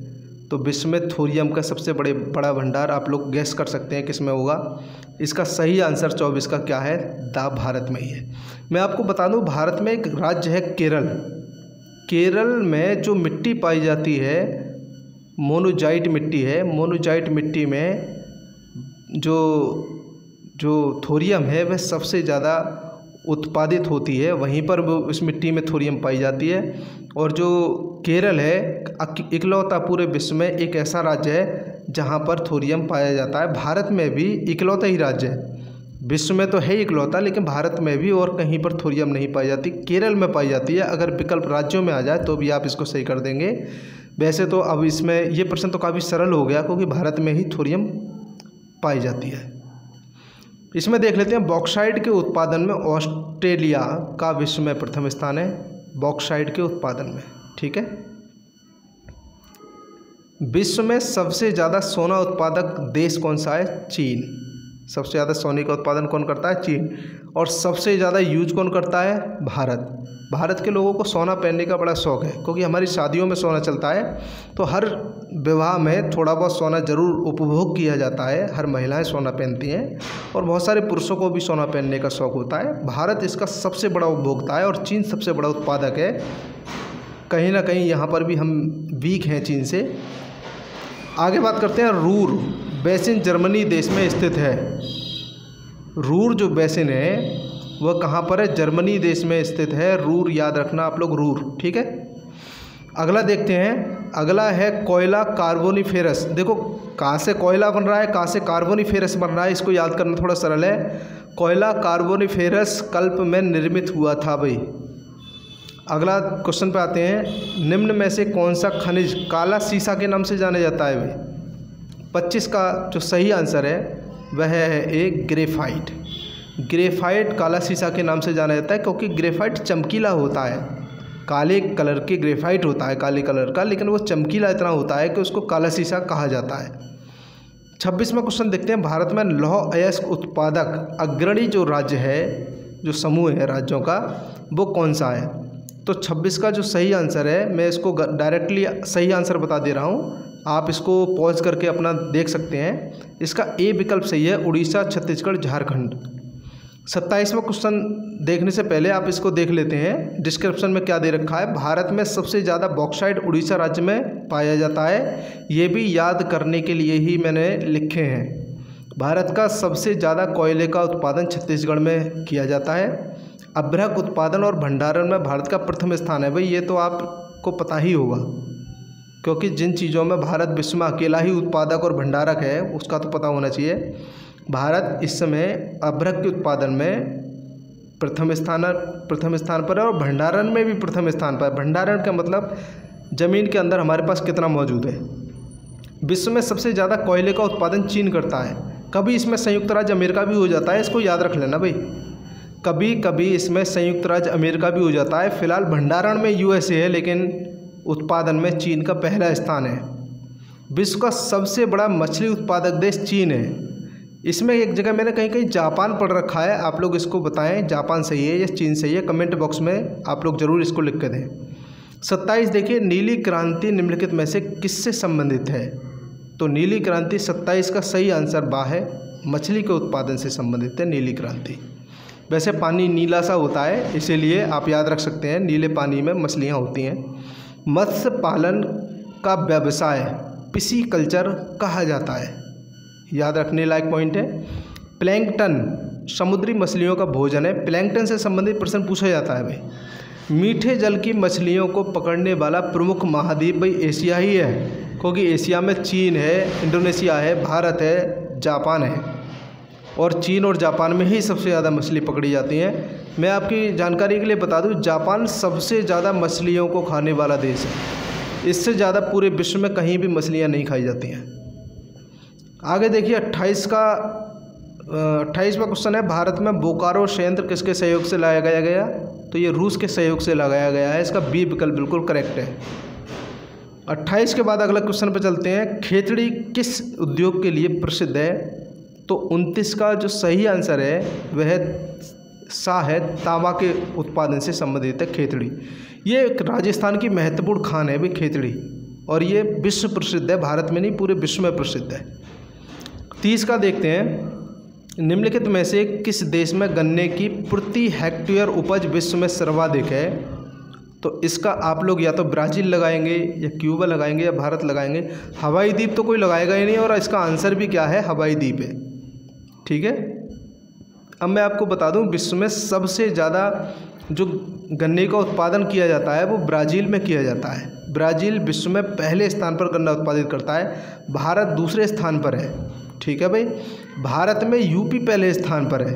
तो विश्व में थोरियम का सबसे बड़ा भंडार आप लोग गैस कर सकते हैं किस में होगा। इसका सही आंसर 24 का क्या है? भारत में ही है। मैं आपको बता दूं, भारत में एक राज्य है केरल। केरल में जो मिट्टी पाई जाती है मोनोजाइट मिट्टी है। मोनोजाइट मिट्टी में जो थोरियम है वह सबसे ज़्यादा उत्पादित होती है, वहीं पर वो इस मिट्टी में थोरियम पाई जाती है। और जो केरल है इकलौता पूरे विश्व में एक ऐसा राज्य है जहां पर थोरियम पाया जाता है। भारत में भी इकलौता ही राज्य है, विश्व में तो है इकलौता, लेकिन भारत में भी और कहीं पर थोरियम नहीं पाई जाती, केरल में पाई जाती है। अगर विकल्प राज्यों में आ जाए तो भी आप इसको सही कर देंगे। वैसे तो अब इसमें ये प्रश्न तो काफ़ी सरल हो गया क्योंकि भारत में ही थोरियम पाई जाती है। इसमें देख लेते हैं, बॉक्साइट के उत्पादन में ऑस्ट्रेलिया का विश्व में प्रथम स्थान है। बॉक्साइट के उत्पादन में, ठीक है। विश्व में सबसे ज़्यादा सोना उत्पादक देश कौन सा है? चीन। सबसे ज़्यादा सोने का उत्पादन कौन करता है? चीन। और सबसे ज़्यादा यूज कौन करता है? भारत। भारत के लोगों को सोना पहनने का बड़ा शौक़ है क्योंकि हमारी शादियों में सोना चलता है, तो हर विवाह में थोड़ा बहुत सोना ज़रूर उपभोग किया जाता है। हर महिलाएं सोना पहनती हैं और बहुत सारे पुरुषों को भी सोना पहनने का शौक़ होता है। भारत इसका सबसे बड़ा उपभोक्ता है और चीन सबसे बड़ा उत्पादक है। कहीं ना कहीं यहाँ पर भी हम वीक हैं चीन से। आगे बात करते हैं, रूर बेसिन जर्मनी देश में स्थित है। रूर जो बेसिन है वह कहाँ पर है? जर्मनी देश में स्थित है। रूर याद रखना आप लोग, रूर, ठीक है। अगला देखते हैं, अगला है कोयला कार्बोनिफेरस। देखो कहाँ से कोयला बन रहा है, कहाँ से कार्बोनिफेरस बन रहा है, इसको याद करना थोड़ा सरल है। कोयला कार्बोनिफेरस कल्प में निर्मित हुआ था भाई। अगला क्वेश्चन पे आते हैं, निम्न में से कौन सा खनिज काला सीसा के नाम से जाना जाता है भाई? 25 का जो सही आंसर है वह है एक ग्रेफाइट। ग्रेफाइट काला सीसा के नाम से जाना जाता है क्योंकि ग्रेफाइट चमकीला होता है। काले कलर के ग्रेफाइट होता है, काले कलर का, लेकिन वो चमकीला इतना होता है कि उसको काला सीसा कहा जाता है। 26वां क्वेश्चन देखते हैं, भारत में लौह अयस्क उत्पादक अग्रणी जो राज्य है, जो समूह है राज्यों का, वो कौन सा है? तो 26 का जो सही आंसर है, मैं इसको डायरेक्टली सही आंसर बता दे रहा हूँ, आप इसको पॉज करके अपना देख सकते हैं। इसका ए विकल्प सही है, उड़ीसा, छत्तीसगढ़, झारखंड। 27वां क्वेश्चन देखने से पहले आप इसको देख लेते हैं, डिस्क्रिप्शन में क्या दे रखा है। भारत में सबसे ज़्यादा बॉक्साइट उड़ीसा राज्य में पाया जाता है। ये भी याद करने के लिए ही मैंने लिखे हैं। भारत का सबसे ज़्यादा कोयले का उत्पादन छत्तीसगढ़ में किया जाता है। अभ्रक उत्पादन और भंडारण में भारत का प्रथम स्थान है। भाई ये तो आपको पता ही होगा क्योंकि जिन चीज़ों में भारत विश्व में अकेला ही उत्पादक और भंडारक है उसका तो पता होना चाहिए। भारत इस समय अभ्रक के उत्पादन में प्रथम स्थान पर है और भंडारण में भी प्रथम स्थान पर है। भंडारण का मतलब ज़मीन के अंदर हमारे पास कितना मौजूद है। विश्व में सबसे ज़्यादा कोयले का उत्पादन चीन करता है। कभी इसमें संयुक्त राज्य अमेरिका भी हो जाता है, इसको याद रख लेना भाई। कभी कभी इसमें संयुक्त राज्य अमेरिका भी हो जाता है। फिलहाल भंडारण में यूएसए है, लेकिन उत्पादन में चीन का पहला स्थान है। विश्व का सबसे बड़ा मछली उत्पादक देश चीन है। इसमें एक जगह मैंने कहीं कहीं जापान पढ़ रखा है, आप लोग इसको बताएं जापान सही है या चीन सही है, कमेंट बॉक्स में आप लोग ज़रूर इसको लिख के दें। 27 देखिए, नीली क्रांति निम्नलिखित में से किससे संबंधित है? तो नीली क्रांति 27 का सही आंसर बा है, मछली के उत्पादन से संबंधित है नीली क्रांति। वैसे पानी नीला सा होता है, इसीलिए आप याद रख सकते हैं नीले पानी में मछलियाँ होती हैं। मत्स्य पालन का व्यवसाय पिसीकल्चर कहा जाता है, याद रखने लायक पॉइंट है। प्लैंकटन समुद्री मछलियों का भोजन है। प्लैंकटन से संबंधित प्रश्न पूछा जाता है भाई। मीठे जल की मछलियों को पकड़ने वाला प्रमुख महाद्वीप भाई एशिया ही है, क्योंकि एशिया में चीन है, इंडोनेशिया है, भारत है, जापान है, और चीन और जापान में ही सबसे ज़्यादा मछली पकड़ी जाती हैं। मैं आपकी जानकारी के लिए बता दूं, जापान सबसे ज़्यादा मछलियों को खाने वाला देश है। इससे ज़्यादा पूरे विश्व में कहीं भी मछलियां नहीं खाई जाती हैं। आगे देखिए, 28 का 28वां क्वेश्चन है, भारत में बोकारो संयंत्र किसके सहयोग से लगाया गया? तो ये रूस के सहयोग से लगाया गया है। इसका बी विकल्प बिल्कुल करेक्ट है। 28 के बाद अगला क्वेश्चन पे चलते हैं, खेतड़ी किस उद्योग के लिए प्रसिद्ध है? तो 29 का जो सही आंसर है वह सा है, तांबा के उत्पादन से संबंधित है खेतड़ी। ये एक राजस्थान की महत्वपूर्ण खान है भाई खेतड़ी, और ये विश्व प्रसिद्ध है, भारत में नहीं पूरे विश्व में प्रसिद्ध है। 30 का देखते हैं, निम्नलिखित में से किस देश में गन्ने की प्रति हेक्टेयर उपज विश्व में सर्वाधिक है? तो इसका आप लोग या तो ब्राज़ील लगाएंगे या क्यूबा लगाएंगे या भारत लगाएंगे। हवाई द्वीप तो कोई लगाएगा ही नहीं, और इसका आंसर भी क्या है, हवाई द्वीप है। ठीक है, अब मैं आपको बता दूं, विश्व में सबसे ज़्यादा जो गन्ने का उत्पादन किया जाता है वो ब्राज़ील में किया जाता है। ब्राज़ील विश्व में पहले स्थान पर गन्ना उत्पादित करता है, भारत दूसरे स्थान पर है। ठीक है भाई, भारत में यूपी पहले स्थान पर है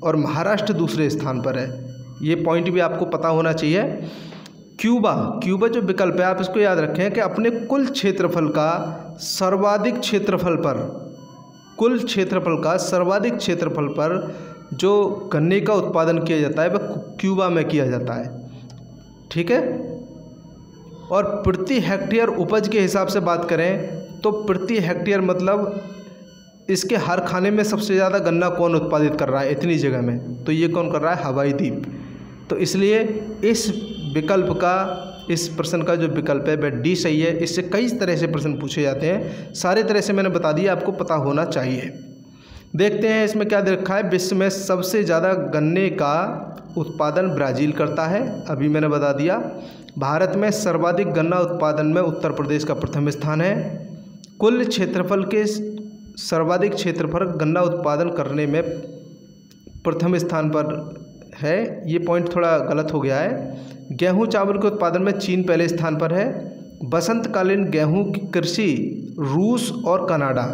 और महाराष्ट्र दूसरे स्थान पर है। ये पॉइंट भी आपको पता होना चाहिए। क्यूबा जो विकल्प है, आप इसको याद रखें कि अपने कुल क्षेत्रफल का सर्वाधिक क्षेत्रफल पर जो गन्ने का उत्पादन किया जाता है वह क्यूबा में किया जाता है। ठीक है, और प्रति हेक्टेयर उपज के हिसाब से बात करें तो प्रति हेक्टेयर मतलब इसके हर खाने में सबसे ज़्यादा गन्ना कौन उत्पादित कर रहा है इतनी जगह में? तो ये कौन कर रहा है, हवाई द्वीप। तो इसलिए इस विकल्प का, इस प्रश्न का जो विकल्प है वह डी सही है। इससे कई तरह से प्रश्न पूछे जाते हैं, सारे तरह से मैंने बता दिया, आपको पता होना चाहिए। देखते हैं इसमें क्या दे रखा है, विश्व में सबसे ज़्यादा गन्ने का उत्पादन ब्राज़ील करता है, अभी मैंने बता दिया। भारत में सर्वाधिक गन्ना उत्पादन में उत्तर प्रदेश का प्रथम स्थान है। कुल क्षेत्रफल के सर्वाधिक क्षेत्रफल गन्ना उत्पादन करने में प्रथम स्थान पर है। ये पॉइंट थोड़ा गलत हो गया है। गेहूं चावल के उत्पादन में चीन पहले स्थान पर है। बसंतकालीन गेहूं की कृषि रूस और कनाडा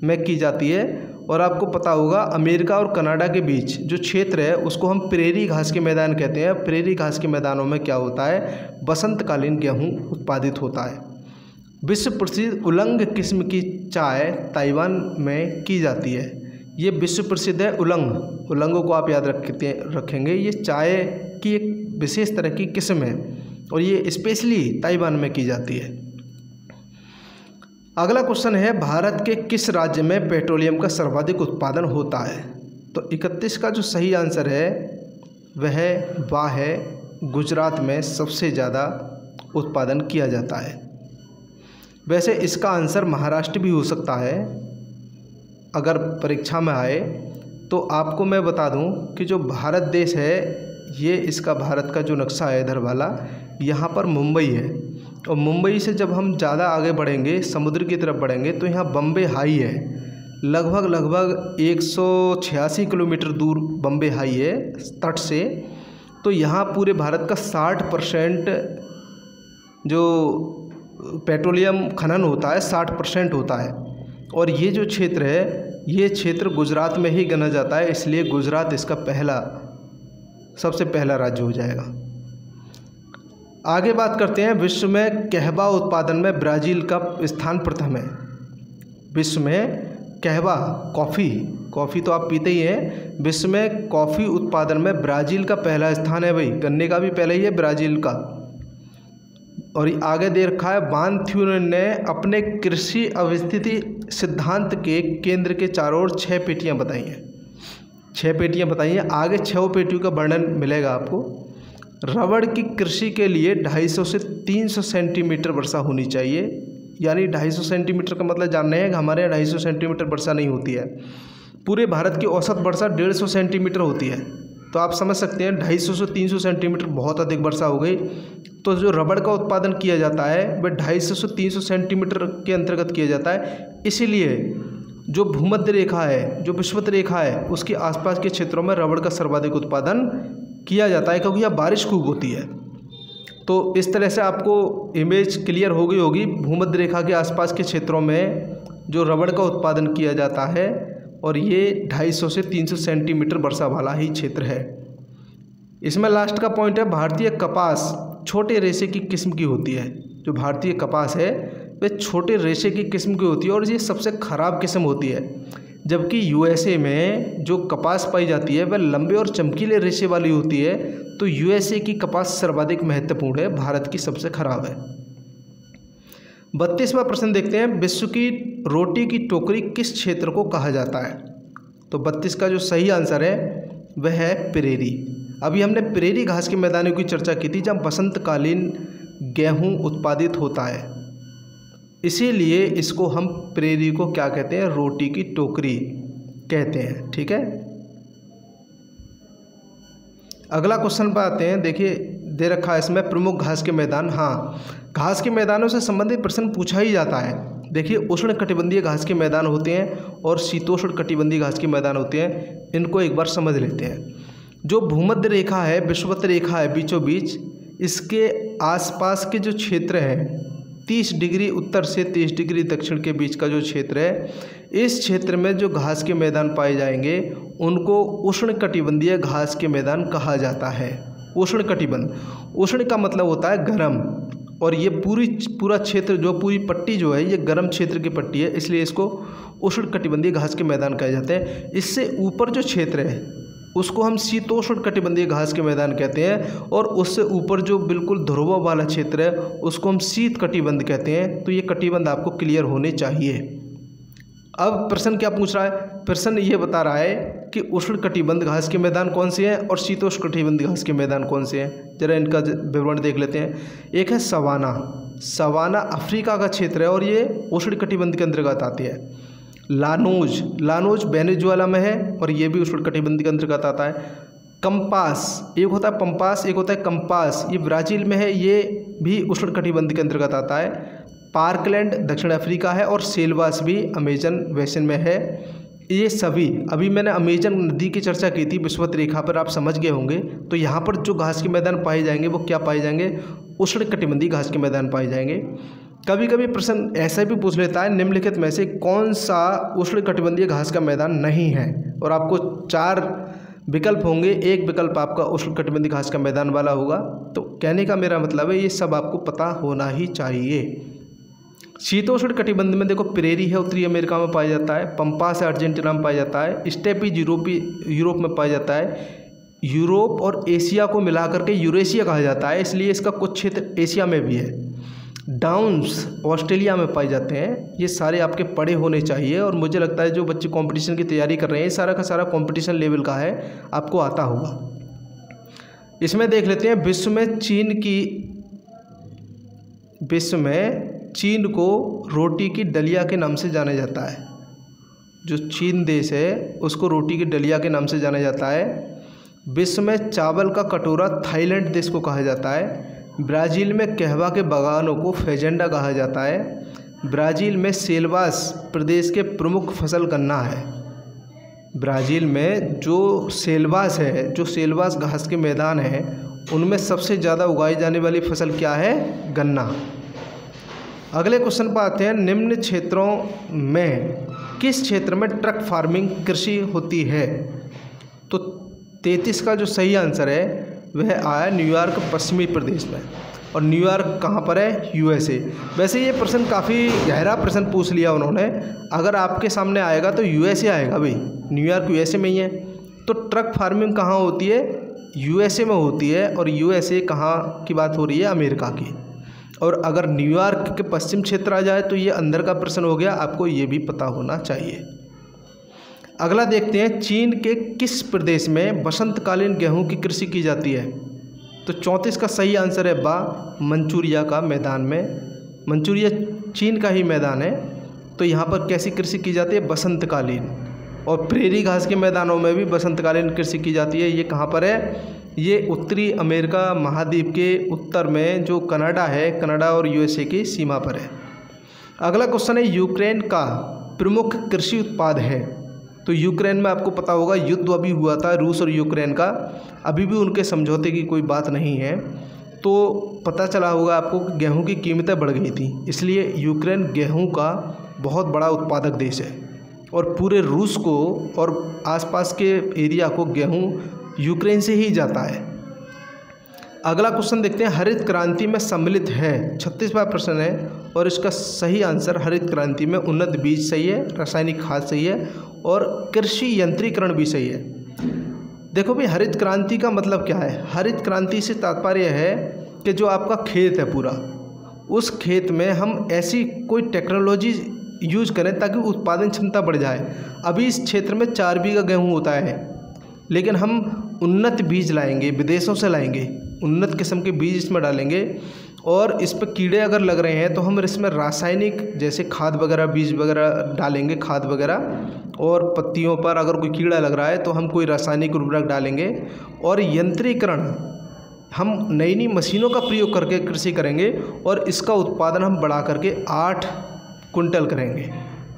में की जाती है, और आपको पता होगा अमेरिका और कनाडा के बीच जो क्षेत्र है उसको हम प्रेरी घास के मैदान कहते हैं। प्रेरी घास के मैदानों में क्या होता है, बसंतकालीन गेहूं उत्पादित होता है। विश्व प्रसिद्ध उलंग किस्म की चाय ताइवान में की जाती है। ये विश्व प्रसिद्ध है उलंग। उलंगों को आप याद रखेंगे, ये चाय की एक विशेष तरह की किस्म है और ये स्पेशली ताइवान में की जाती है। अगला क्वेश्चन है, भारत के किस राज्य में पेट्रोलियम का सर्वाधिक उत्पादन होता है? तो 31 का जो सही आंसर है वह है गुजरात में सबसे ज़्यादा उत्पादन किया जाता है। वैसे इसका आंसर महाराष्ट्र भी हो सकता है अगर परीक्षा में आए तो। आपको मैं बता दूं कि जो भारत देश है, ये इसका भारत का जो नक्शा है इधर वाला, यहाँ पर मुंबई है, और मुंबई से जब हम ज़्यादा आगे बढ़ेंगे, समुद्र की तरफ बढ़ेंगे, तो यहाँ बम्बे हाई है। लगभग 186 किलोमीटर दूर बम्बे हाई है तट से। तो यहाँ पूरे भारत का 60% जो पेट्रोलियम खनन होता है 60% होता है, और ये जो क्षेत्र है ये क्षेत्र गुजरात में ही गिना जाता है, इसलिए गुजरात इसका सबसे पहला राज्य हो जाएगा। आगे बात करते हैं, विश्व में कहवा उत्पादन में ब्राज़ील का स्थान प्रथम है। विश्व में कहवा कॉफ़ी तो आप पीते ही हैं, विश्व में कॉफ़ी उत्पादन में ब्राज़ील का पहला स्थान है भाई। गन्ने का भी पहले ही है ब्राज़ील का। और आगे दे रखा है, वान थ्यूरेन ने अपने कृषि अवस्थिति सिद्धांत के केंद्र के चारों ओर 6 पेटियाँ बताई हैं। 6 पेटियाँ बताई हैं, आगे 6 पेटियों का वर्णन मिलेगा आपको। रबड़ की कृषि के लिए 250 से 300 सेंटीमीटर वर्षा होनी चाहिए, यानी 250 सेंटीमीटर का मतलब जान रहे हैं कि हमारे यहाँ 250 सेंटीमीटर वर्षा नहीं होती है। पूरे भारत की औसत वर्षा 150 सेंटीमीटर होती है, तो आप समझ सकते हैं 250 से 300 सेंटीमीटर बहुत अधिक वर्षा हो गई। तो जो रबड़ का उत्पादन किया जाता है वह 250 से 300 सेंटीमीटर के अंतर्गत किया जाता है। इसीलिए जो भूमध्य रेखा है, जो विषुवत रेखा है, उसके आसपास के क्षेत्रों में रबड़ का सर्वाधिक उत्पादन किया जाता है, क्योंकि यहाँ बारिश खूब होती है। तो इस तरह से आपको इमेज क्लियर हो गई होगी। भूमध्य रेखा के आसपास के क्षेत्रों में जो रबड़ का उत्पादन किया जाता है, और ये 250 से 300 सेंटीमीटर वर्षा वाला ही क्षेत्र है। इसमें लास्ट का पॉइंट है, भारतीय कपास छोटे रेशे की किस्म की होती है। जो भारतीय कपास है वह छोटे रेशे की किस्म की होती है, और ये सबसे ख़राब किस्म होती है। जबकि यूएसए में जो कपास पाई जाती है वह लंबे और चमकीले रेशे वाली होती है। तो यूएसए की कपास सर्वाधिक महत्वपूर्ण है, भारत की सबसे खराब है। 32वां प्रश्न देखते हैं, विश्व की रोटी की टोकरी किस क्षेत्र को कहा जाता है? तो 32 का जो सही आंसर है वह है प्रेरी। अभी हमने प्रेरी घास के मैदानों की चर्चा की थी जब बसंतकालीन गेहूं उत्पादित होता है, इसीलिए इसको हम प्रेरी को क्या कहते हैं? रोटी की टोकरी कहते हैं। ठीक है, अगला क्वेश्चन पर आते हैं। देखिए दे रखा है इसमें प्रमुख घास के मैदान। हाँ, घास के मैदानों से संबंधित प्रश्न पूछा ही जाता है। देखिए उष्ण कटिबंधीय घास के मैदान होते हैं और शीतोष्ण कटिबंधीय घास के मैदान होते हैं। इनको एक बार समझ लेते हैं। जो भूमध्य रेखा है, विषुवत रेखा है बीचों बीच, इसके आसपास के जो क्षेत्र हैं 30 डिग्री उत्तर से 30 डिग्री दक्षिण के बीच का जो क्षेत्र है, इस क्षेत्र में जो घास के मैदान पाए जाएंगे उनको उष्ण कटिबंधीय घास के मैदान कहा जाता है। उष्ण कटिबंध, उष्ण का मतलब होता है गर्म, और ये पूरा क्षेत्र जो पूरी पट्टी जो है ये गर्म क्षेत्र की पट्टी है, इसलिए इसको उष्ण कटिबंधीय घास के मैदान कहे जाते हैं। इससे ऊपर जो क्षेत्र है उसको हम शीतोष्ण कटिबंधीय घास के मैदान कहते हैं, और उससे ऊपर जो बिल्कुल ध्रुव वाला क्षेत्र है उसको हम शीत कटिबंध कहते हैं। तो ये कटिबंध आपको क्लियर होने चाहिए। अब प्रश्न क्या पूछ रहा है? प्रश्न ये बता रहा है कि उष्ण कटिबंध घास के मैदान कौन से हैं और शीतोष्ण कटिबंध घास के मैदान कौन से हैं। जरा इनका विवरण देख लेते हैं। एक है सवाना। सवाना अफ्रीका का क्षेत्र है और ये उष्ण कटिबंध के अंतर्गत आती है। लानोज, लानोज वेनेजुएला में है और ये भी उष्ण कटिबंध के अंतर्गत आता है। कंपास, एक होता है पंपास, एक होता है कंपास, ये ब्राज़ील में है, ये भी उष्ण कटिबंध के अंतर्गत आता है। पार्कलैंड दक्षिण अफ्रीका है और सेलवास भी अमेजन बेसिन में है। ये सभी, अभी मैंने अमेजन नदी की चर्चा की थी विषुवत रेखा पर, आप समझ गए होंगे। तो यहाँ पर जो घास के मैदान पाए जाएंगे वो क्या पाए जाएंगे? उष्ण कटिबंधीय घास के मैदान पाए जाएंगे। कभी कभी प्रश्न ऐसा भी पूछ लेता है, निम्नलिखित में से कौन सा उष्ण कटिबंधीय घास का मैदान नहीं है? और आपको 4 विकल्प होंगे, एक विकल्प आपका उष्ण कटिबंधीय घास का मैदान वाला होगा। तो कहने का मेरा मतलब है ये सब आपको पता होना ही चाहिए। शीतोष्ण कटिबंध में देखो प्रेरी है, उत्तरी अमेरिका में पाया जाता है। पंपास है, अर्जेंटीना में पाया जाता है। स्टेपीज यूरोप में पाया जाता है। यूरोप और एशिया को मिलाकर के यूरेशिया कहा जाता है, इसलिए इसका कुछ क्षेत्र एशिया में भी है। डाउन्स ऑस्ट्रेलिया में पाए जाते हैं। ये सारे आपके पढ़े होने चाहिए, और मुझे लगता है जो बच्चे कंपटीशन की तैयारी कर रहे हैं सारा का सारा कंपटीशन लेवल का है, आपको आता होगा। इसमें देख लेते हैं, विश्व में चीन को रोटी की डलिया के नाम से जाना जाता है। जो चीन देश है उसको रोटी की डलिया के नाम से जाना जाता है। विश्व में चावल का कटोरा थाईलैंड देश को कहा जाता है। ब्राज़ील में कहवा के बागानों को फेजेंडा कहा जाता है। ब्राज़ील में सेल्वास प्रदेश के प्रमुख फसल गन्ना है। ब्राज़ील में जो सेल्वास है, जो सेल्वास घास के मैदान हैं, उनमें सबसे ज़्यादा उगाई जाने वाली फसल क्या है? गन्ना। अगले क्वेश्चन पर आते हैं, निम्न क्षेत्रों में किस क्षेत्र में ट्रक फार्मिंग कृषि होती है? तो 33 का जो सही आंसर है वह आया न्यूयॉर्क पश्चिमी प्रदेश में। और न्यूयॉर्क कहाँ पर है? यूएसए। वैसे ये प्रश्न काफ़ी गहरा प्रश्न पूछ लिया उन्होंने। अगर आपके सामने आएगा तो यूएसए आएगा भाई, न्यूयॉर्क यूएसए में ही है। तो ट्रक फार्मिंग कहाँ होती है? यूएसए में होती है। और यूएसए कहाँ की बात हो रही है? अमेरिका की। और अगर न्यूयॉर्क के पश्चिम क्षेत्र आ जाए तो ये अंदर का प्रश्न हो गया, आपको ये भी पता होना चाहिए। अगला देखते हैं, चीन के किस प्रदेश में बसंतकालीन गेहूं की कृषि की जाती है? तो 34 का सही आंसर है बा, मंचूरिया का मैदान में। मंचूरिया चीन का ही मैदान है। तो यहाँ पर कैसी कृषि की जाती है? बसंतकालीन। और प्रेरी घास के मैदानों में भी बसंतकालीन कृषि की जाती है। ये कहाँ पर है? ये उत्तरी अमेरिका महाद्वीप के उत्तर में जो कनाडा है, कनाडा और यूएसए की सीमा पर है। अगला क्वेश्चन है, यूक्रेन का प्रमुख कृषि उत्पाद है? तो यूक्रेन में आपको पता होगा युद्ध अभी हुआ था रूस और यूक्रेन का, अभी भी उनके समझौते की कोई बात नहीं है। तो पता चला होगा आपको कि गेहूं की कीमतें बढ़ गई थी, इसलिए यूक्रेन गेहूं का बहुत बड़ा उत्पादक देश है। और पूरे रूस को और आसपास के एरिया को गेहूं यूक्रेन से ही जाता है। अगला क्वेश्चन देखते हैं, हरित क्रांति में सम्मिलित है, 36वां प्रश्न है, और इसका सही आंसर हरित क्रांति में उन्नत बीज सही है, रासायनिक खाद सही है और कृषि यंत्रीकरण भी सही है। देखो भाई, हरित क्रांति का मतलब क्या है? हरित क्रांति से तात्पर्य है कि जो आपका खेत है पूरा, उस खेत में हम ऐसी कोई टेक्नोलॉजी यूज करें ताकि उत्पादन क्षमता बढ़ जाए। अभी इस क्षेत्र में 4 बीघा गेहूँ होता है, लेकिन हम उन्नत बीज लाएंगे, विदेशों से लाएंगे, उन्नत किस्म के बीज इसमें डालेंगे और इस पर कीड़े अगर लग रहे हैं तो हम इसमें रासायनिक जैसे खाद वगैरह, बीज वगैरह डालेंगे, खाद वगैरह, और पत्तियों पर अगर कोई कीड़ा लग रहा है तो हम कोई रासायनिक उर्वरक डालेंगे। और यंत्रीकरण, हम नई नई मशीनों का प्रयोग करके कृषि करेंगे और इसका उत्पादन हम बढ़ा करके 8 कुंटल करेंगे।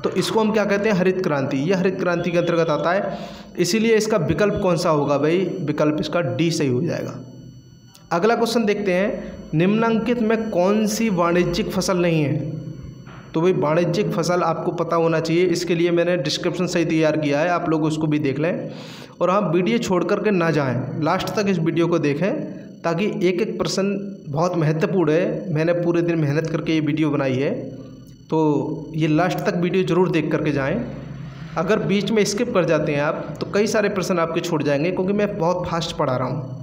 तो इसको हम क्या कहते हैं? हरित क्रांति। यह हरित क्रांति के अंतर्गत आता है। इसीलिए इसका विकल्प कौन सा होगा भाई? विकल्प इसका डी सही हो जाएगा। अगला क्वेश्चन देखते हैं, निम्नलिखित में कौन सी वाणिज्यिक फसल नहीं है? तो भाई वाणिज्यिक फसल आपको पता होना चाहिए, इसके लिए मैंने डिस्क्रिप्शन सही तैयार किया है, आप लोग उसको भी देख लें। और हाँ, वीडियो छोड़ करके ना जाएं, लास्ट तक इस वीडियो को देखें ताकि एक एक प्रश्न बहुत महत्वपूर्ण है। मैंने पूरे दिन मेहनत करके ये वीडियो बनाई है, तो ये लास्ट तक वीडियो ज़रूर देख करके जाएं। अगर बीच में स्किप कर जाते हैं आप तो कई सारे प्रश्न आपके छूट जाएंगे, क्योंकि मैं बहुत फास्ट पढ़ा रहा हूँ।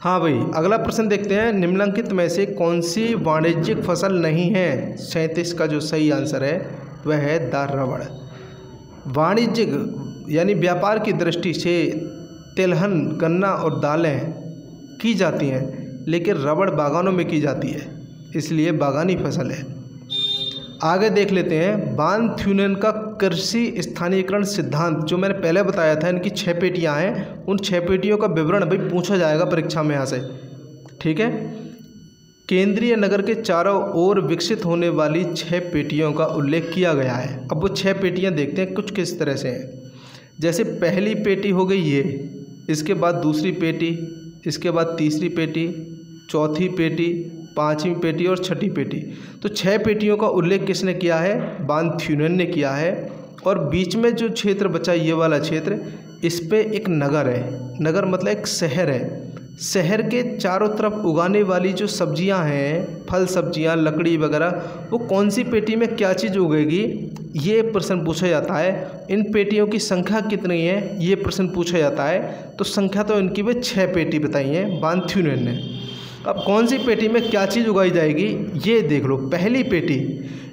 हाँ भाई, अगला प्रश्न देखते हैं, निम्नलिखित में से कौन सी वाणिज्यिक फसल नहीं है? 37 का जो सही आंसर है वह है दार रबड़। वाणिज्यिक यानी व्यापार की दृष्टि से तिलहन, गन्ना और दालें की जाती हैं, लेकिन रबड़ बागानों में की जाती है, इसलिए बागानी फसल है। आगे देख लेते हैं, वान थ्यूनेन का कृषि स्थानीयकरण सिद्धांत, जो मैंने पहले बताया था, इनकी 6 पेटियां हैं, उन 6 पेटियों का विवरण भाई पूछा जाएगा परीक्षा में यहाँ से, ठीक है। केंद्रीय नगर के चारों ओर विकसित होने वाली 6 पेटियों का उल्लेख किया गया है। अब वो 6 पेटियां देखते हैं कुछ किस तरह से हैं। जैसे पहली पेटी हो गई ये, इसके बाद दूसरी पेटी, इसके बाद तीसरी पेटी, चौथी पेटी, 5वीं पेटी और 6ठी पेटी। तो 6 पेटियों का उल्लेख किसने किया है? वान थ्यूनेन ने किया है। और बीच में जो क्षेत्र बचा, ये वाला क्षेत्र, इस पे एक नगर है। नगर मतलब एक शहर है। शहर के चारों तरफ उगाने वाली जो सब्जियां हैं, फल सब्जियां, लकड़ी वगैरह, वो कौन सी पेटी में क्या चीज़ उगेगी, ये प्रश्न पूछा जाता है। इन पेटियों की संख्या कितनी है, ये प्रश्न पूछा जाता है। तो संख्या तो इनकी भी 6 पेटी बताई है वान थ्यूनेन ने। अब कौन सी पेटी में क्या चीज़ उगाई जाएगी, ये देख लो। पहली पेटी,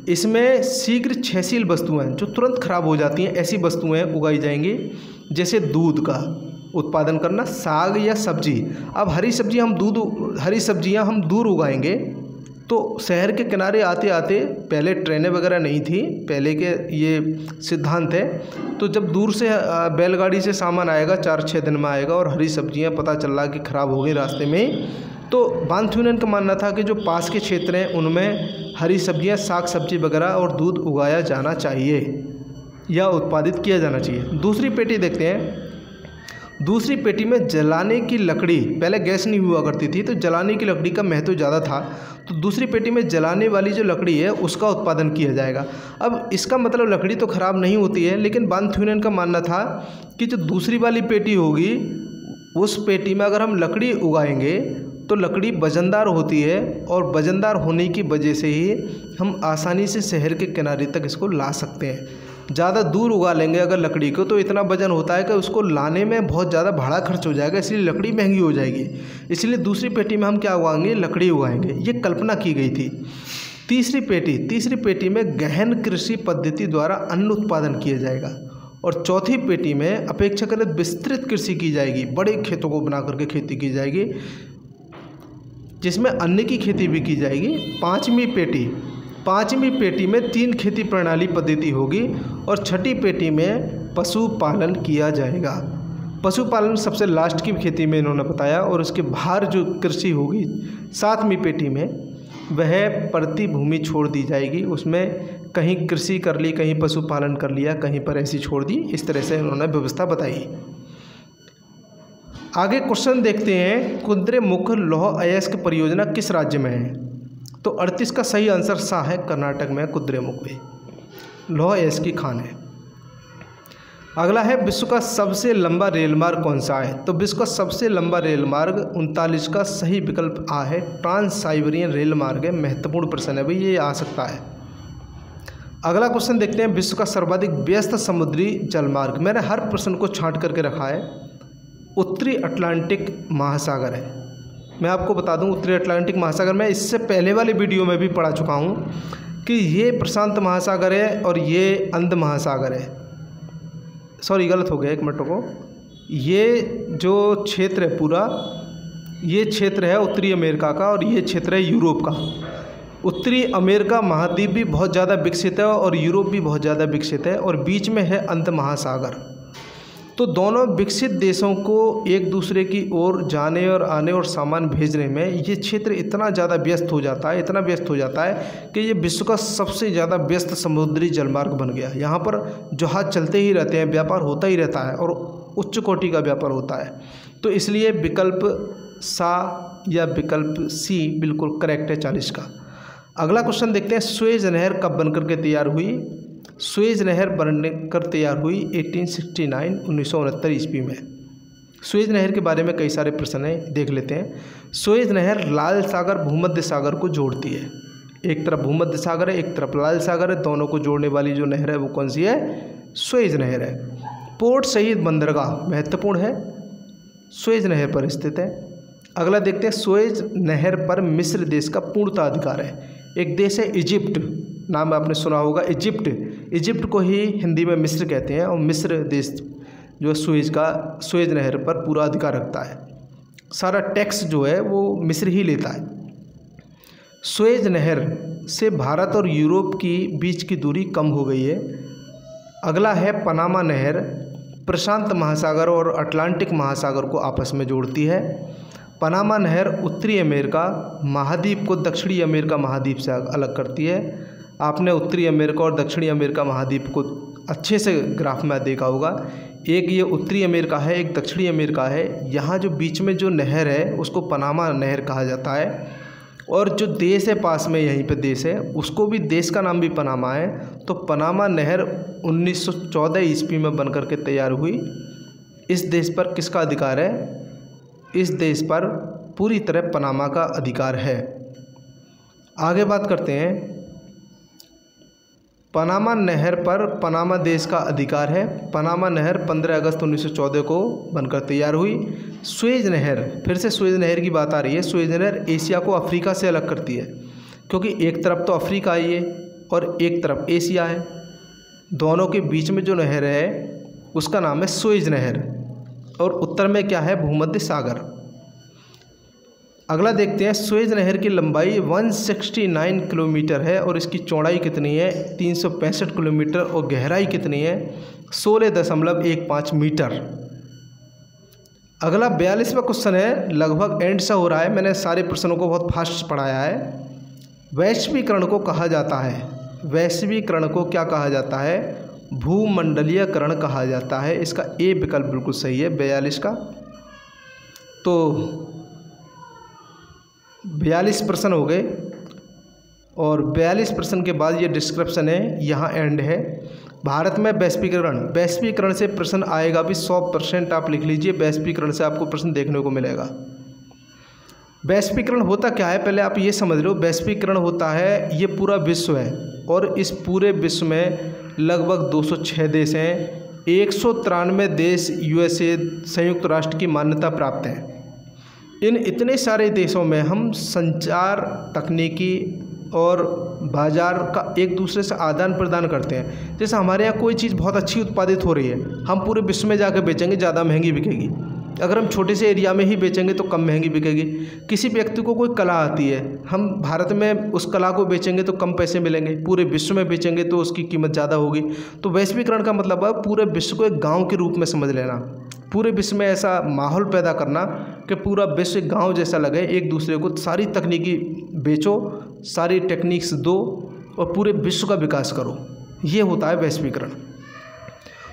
इसमें शीघ्र क्षयशील वस्तुएं जो तुरंत खराब हो जाती हैं, ऐसी वस्तुएं उगाई जाएंगी, जैसे दूध का उत्पादन करना, साग या सब्जी। अब हरी सब्जियां हम दूर उगाएंगे। तो शहर के किनारे आते आते, पहले ट्रेनें वगैरह नहीं थी, पहले के ये सिद्धांत है, तो जब दूर से बैलगाड़ी से सामान आएगा, 4-6 दिन में आएगा, और हरी सब्जियां पता चल रहा कि ख़राब हो गई रास्ते में, तो वान थ्यूनेन का मानना था कि जो पास के क्षेत्र हैं उनमें हरी सब्जियां, साग सब्जी वगैरह और दूध उगाया जाना चाहिए या उत्पादित किया जाना चाहिए। दूसरी पेटी देखते हैं। दूसरी पेटी में जलाने की लकड़ी, पहले गैस नहीं हुआ करती थी तो जलाने की लकड़ी का महत्व ज़्यादा था, तो दूसरी पेटी में जलाने वाली जो लकड़ी है उसका उत्पादन किया जाएगा। अब इसका मतलब लकड़ी तो ख़राब नहीं होती है, लेकिन वान थ्यूनेन का मानना था कि जो दूसरी वाली पेटी होगी, उस पेटी में अगर हम लकड़ी उगाएंगे तो लकड़ी वजनदार होती है, और वजनदार होने की वजह से ही हम आसानी से शहर के किनारे तक इसको ला सकते हैं। ज़्यादा दूर उगा लेंगे अगर लकड़ी को, तो इतना वजन होता है कि उसको लाने में बहुत ज़्यादा भाड़ा खर्च हो जाएगा, इसलिए लकड़ी महंगी हो जाएगी। इसलिए दूसरी पेटी में हम क्या उगाएंगे? लकड़ी उगाएंगे। ये कल्पना की गई थी। तीसरी पेटी में गहन कृषि पद्धति द्वारा अन्न उत्पादन किया जाएगा। और चौथी पेटी में अपेक्षाकृत विस्तृत कृषि की जाएगी, बड़े खेतों को बना करके खेती की जाएगी, जिसमें अन्न की खेती भी की जाएगी। पाँचवीं पेटी में 3 खेती प्रणाली पद्धति होगी, और 6ठी पेटी में पशुपालन किया जाएगा। पशुपालन सबसे लास्ट की खेती में इन्होंने बताया। और उसके बाहर जो कृषि होगी 7वीं पेटी में, वह प्रति भूमि छोड़ दी जाएगी, उसमें कहीं कृषि कर ली, कहीं पशुपालन कर लिया, कहीं पर ऐसी छोड़ दी। इस तरह से इन्होंने व्यवस्था बताई। आगे क्वेश्चन देखते हैं, कुद्रेमुख लौह अयस्क परियोजना किस राज्य में है? तो 38 का सही आंसर है कर्नाटक में कुद्रेमुख में लौह अयस्क की खान है। अगला है विश्व का सबसे लंबा रेल मार्ग कौन सा है? तो विश्व का सबसे लंबा रेल मार्ग 39 का सही विकल्प आ है ट्रांस साइबेरियन रेल मार्ग है। महत्वपूर्ण प्रश्न है भाई, ये आ सकता है। अगला क्वेश्चन देखते हैं, विश्व का सर्वाधिक व्यस्त समुद्री जलमार्ग। मैंने हर प्रश्न को छांट करके रखा है। उत्तरी अटलांटिक महासागर है। मैं आपको बता दूं, उत्तरी अटलांटिक महासागर मैं इससे पहले वाले वीडियो में भी पढ़ा चुका हूं कि ये प्रशांत महासागर है और ये अंध महासागर है। सॉरी, गलत हो गया, एक मिनट को। ये जो क्षेत्र है पूरा, ये क्षेत्र है उत्तरी अमेरिका का और ये क्षेत्र है यूरोप का। उत्तरी अमेरिका महाद्वीप भी बहुत ज़्यादा विकसित है और यूरोप भी बहुत ज़्यादा विकसित है और बीच में है अंध महासागर। तो दोनों विकसित देशों को एक दूसरे की ओर जाने और आने और सामान भेजने में ये क्षेत्र इतना ज़्यादा व्यस्त हो जाता है, इतना व्यस्त हो जाता है कि ये विश्व का सबसे ज़्यादा व्यस्त समुद्री जलमार्ग बन गया। यहाँ पर जहाज़ चलते ही रहते हैं, व्यापार होता ही रहता है और उच्च कोटि का व्यापार होता है। तो इसलिए विकल्प सा या विकल्प सी बिल्कुल करेक्ट है 40 का। अगला क्वेश्चन देखते हैं, सुएज नहर कब बनकर के तैयार हुई? सुएज नहर बनकर तैयार हुई 1969 ईस्वी में। सुएज नहर के बारे में कई सारे प्रश्न हैं, देख लेते हैं। सुएज नहर लाल सागर भूमध्य सागर को जोड़ती है। एक तरफ भूमध्य सागर है, एक तरफ लाल सागर है, दोनों को जोड़ने वाली जो नहर है वो कौन सी है? सुएज नहर है। पोर्ट सईद बंदरगाह महत्वपूर्ण है, सुएज नहर पर स्थित है। अगला देखते हैं, सुएज नहर पर मिस्र देश का पूर्णतः अधिकार है। एक देश है इजिप्ट, नाम आपने सुना होगा इजिप्ट। इजिप्ट को ही हिंदी में मिस्र कहते हैं और मिस्र देश जो सुएज नहर पर पूरा अधिकार रखता है। सारा टैक्स जो है वो मिस्र ही लेता है। सुएज नहर से भारत और यूरोप की बीच की दूरी कम हो गई है। अगला है पनामा नहर, प्रशांत महासागर और अटलांटिक महासागर को आपस में जोड़ती है। पनामा नहर उत्तरी अमेरिका महाद्वीप को दक्षिणी अमेरिका महाद्वीप से अलग करती है। आपने उत्तरी अमेरिका और दक्षिणी अमेरिका महाद्वीप को अच्छे से ग्राफ में देखा होगा। एक ये उत्तरी अमेरिका है, एक दक्षिणी अमेरिका है। यहाँ जो बीच में जो नहर है उसको पनामा नहर कहा जाता है और जो देश है पास में, यहीं पे देश है, उसको भी देश का नाम भी पनामा है। तो पनामा नहर 1914 ईस्वी में बनकर के तैयार हुई। इस देश पर किसका अधिकार है? इस देश पर पूरी तरह पनामा का अधिकार है। आगे बात करते हैं, पनामा नहर पर पनामा देश का अधिकार है। पनामा नहर 15 अगस्त 1914 को बनकर तैयार हुई। सुएज नहर, फिर से सुएज नहर की बात आ रही है। सुएज नहर एशिया को अफ्रीका से अलग करती है, क्योंकि एक तरफ तो अफ्रीका ही है और एक तरफ एशिया है। दोनों के बीच में जो नहर है उसका नाम है सुएज नहर और उत्तर में क्या है? भूमध्य सागर। अगला देखते हैं, सुएज नहर की लंबाई 169 किलोमीटर है और इसकी चौड़ाई कितनी है? 365 किलोमीटर और गहराई कितनी है? 16.15 मीटर। अगला 42वां क्वेश्चन है, लगभग एंड सा हो रहा है, मैंने सारे प्रश्नों को बहुत फास्ट पढ़ाया है। वैश्वीकरण को कहा जाता है, वैश्वीकरण को क्या कहा जाता है? भूमंडलीयकरण कहा जाता है। इसका ए विकल्प बिल्कुल सही है 42 का। तो 42 प्रश्न हो गए और 42 प्रश्न के बाद ये डिस्क्रिप्शन है, यहाँ एंड है। भारत में वैश्वीकरण, वैश्वीकरण से प्रश्न आएगा भी 100%, आप लिख लीजिए। वैश्वीकरण से आपको प्रश्न देखने को मिलेगा। वैश्वीकरण होता क्या है, पहले आप ये समझ लो। वैश्वीकरण होता है, ये पूरा विश्व है और इस पूरे विश्व में लगभग 206 देश हैं। 193 देश यूएसए संयुक्त राष्ट्र की मान्यता प्राप्त हैं। इन इतने सारे देशों में हम संचार तकनीकी और बाज़ार का एक दूसरे से आदान प्रदान करते हैं। जैसे हमारे यहाँ कोई चीज़ बहुत अच्छी उत्पादित हो रही है, हम पूरे विश्व में जाकर बेचेंगे, ज़्यादा महंगी बिकेगी। अगर हम छोटे से एरिया में ही बेचेंगे तो कम महंगी बिकेगी। किसी व्यक्ति को कोई कला आती है, हम भारत में उस कला को बेचेंगे तो कम पैसे मिलेंगे, पूरे विश्व में बेचेंगे तो उसकी कीमत ज़्यादा होगी। तो वैश्वीकरण का मतलब है पूरे विश्व को एक गांव के रूप में समझ लेना, पूरे विश्व में ऐसा माहौल पैदा करना कि पूरा विश्व एक गाँव जैसा लगे। एक दूसरे को सारी तकनीकी बेचो, सारी टेक्निक्स दो और पूरे विश्व का विकास करो, ये होता है वैश्वीकरण।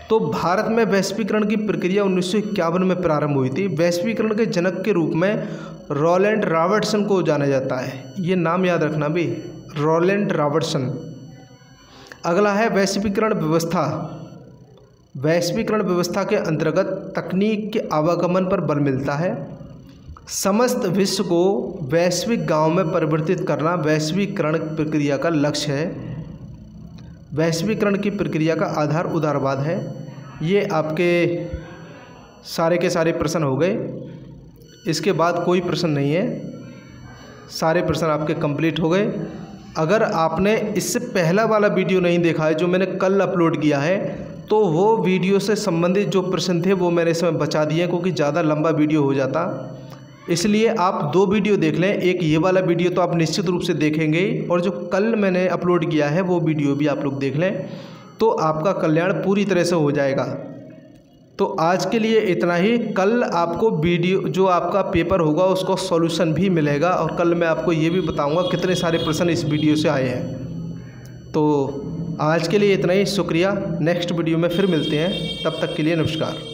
तो भारत में वैश्वीकरण की प्रक्रिया 1951 में प्रारंभ हुई थी। वैश्वीकरण के जनक के रूप में रॉलैंड रॉबर्टसन को जाना जाता है, ये नाम याद रखना भी, रॉलैंड रॉबर्टसन। अगला है वैश्वीकरण व्यवस्था। वैश्वीकरण व्यवस्था के अंतर्गत तकनीक के आवागमन पर बल मिलता है। समस्त विश्व को वैश्विक गांव में परिवर्तित करना वैश्वीकरण प्रक्रिया का लक्ष्य है। वैश्वीकरण की प्रक्रिया का आधार उदारवाद है। ये आपके सारे के सारे प्रश्न हो गए। इसके बाद कोई प्रश्न नहीं है, सारे प्रश्न आपके कंप्लीट हो गए। अगर आपने इससे पहला वाला वीडियो नहीं देखा है जो मैंने कल अपलोड किया है, तो वो वीडियो से संबंधित जो प्रश्न थे वो मैंने इसमें बचा दिए, क्योंकि ज़्यादा लंबा वीडियो हो जाता। इसलिए आप 2 वीडियो देख लें। एक ये वाला वीडियो तो आप निश्चित रूप से देखेंगे, और जो कल मैंने अपलोड किया है वो वीडियो भी आप लोग देख लें, तो आपका कल्याण पूरी तरह से हो जाएगा। तो आज के लिए इतना ही। कल आपको वीडियो जो आपका पेपर होगा उसका सॉल्यूशन भी मिलेगा, और कल मैं आपको ये भी बताऊंगा कितने सारे प्रश्न इस वीडियो से आए हैं। तो आज के लिए इतना ही। शुक्रिया। नेक्स्ट वीडियो में फिर मिलते हैं, तब तक के लिए नमस्कार।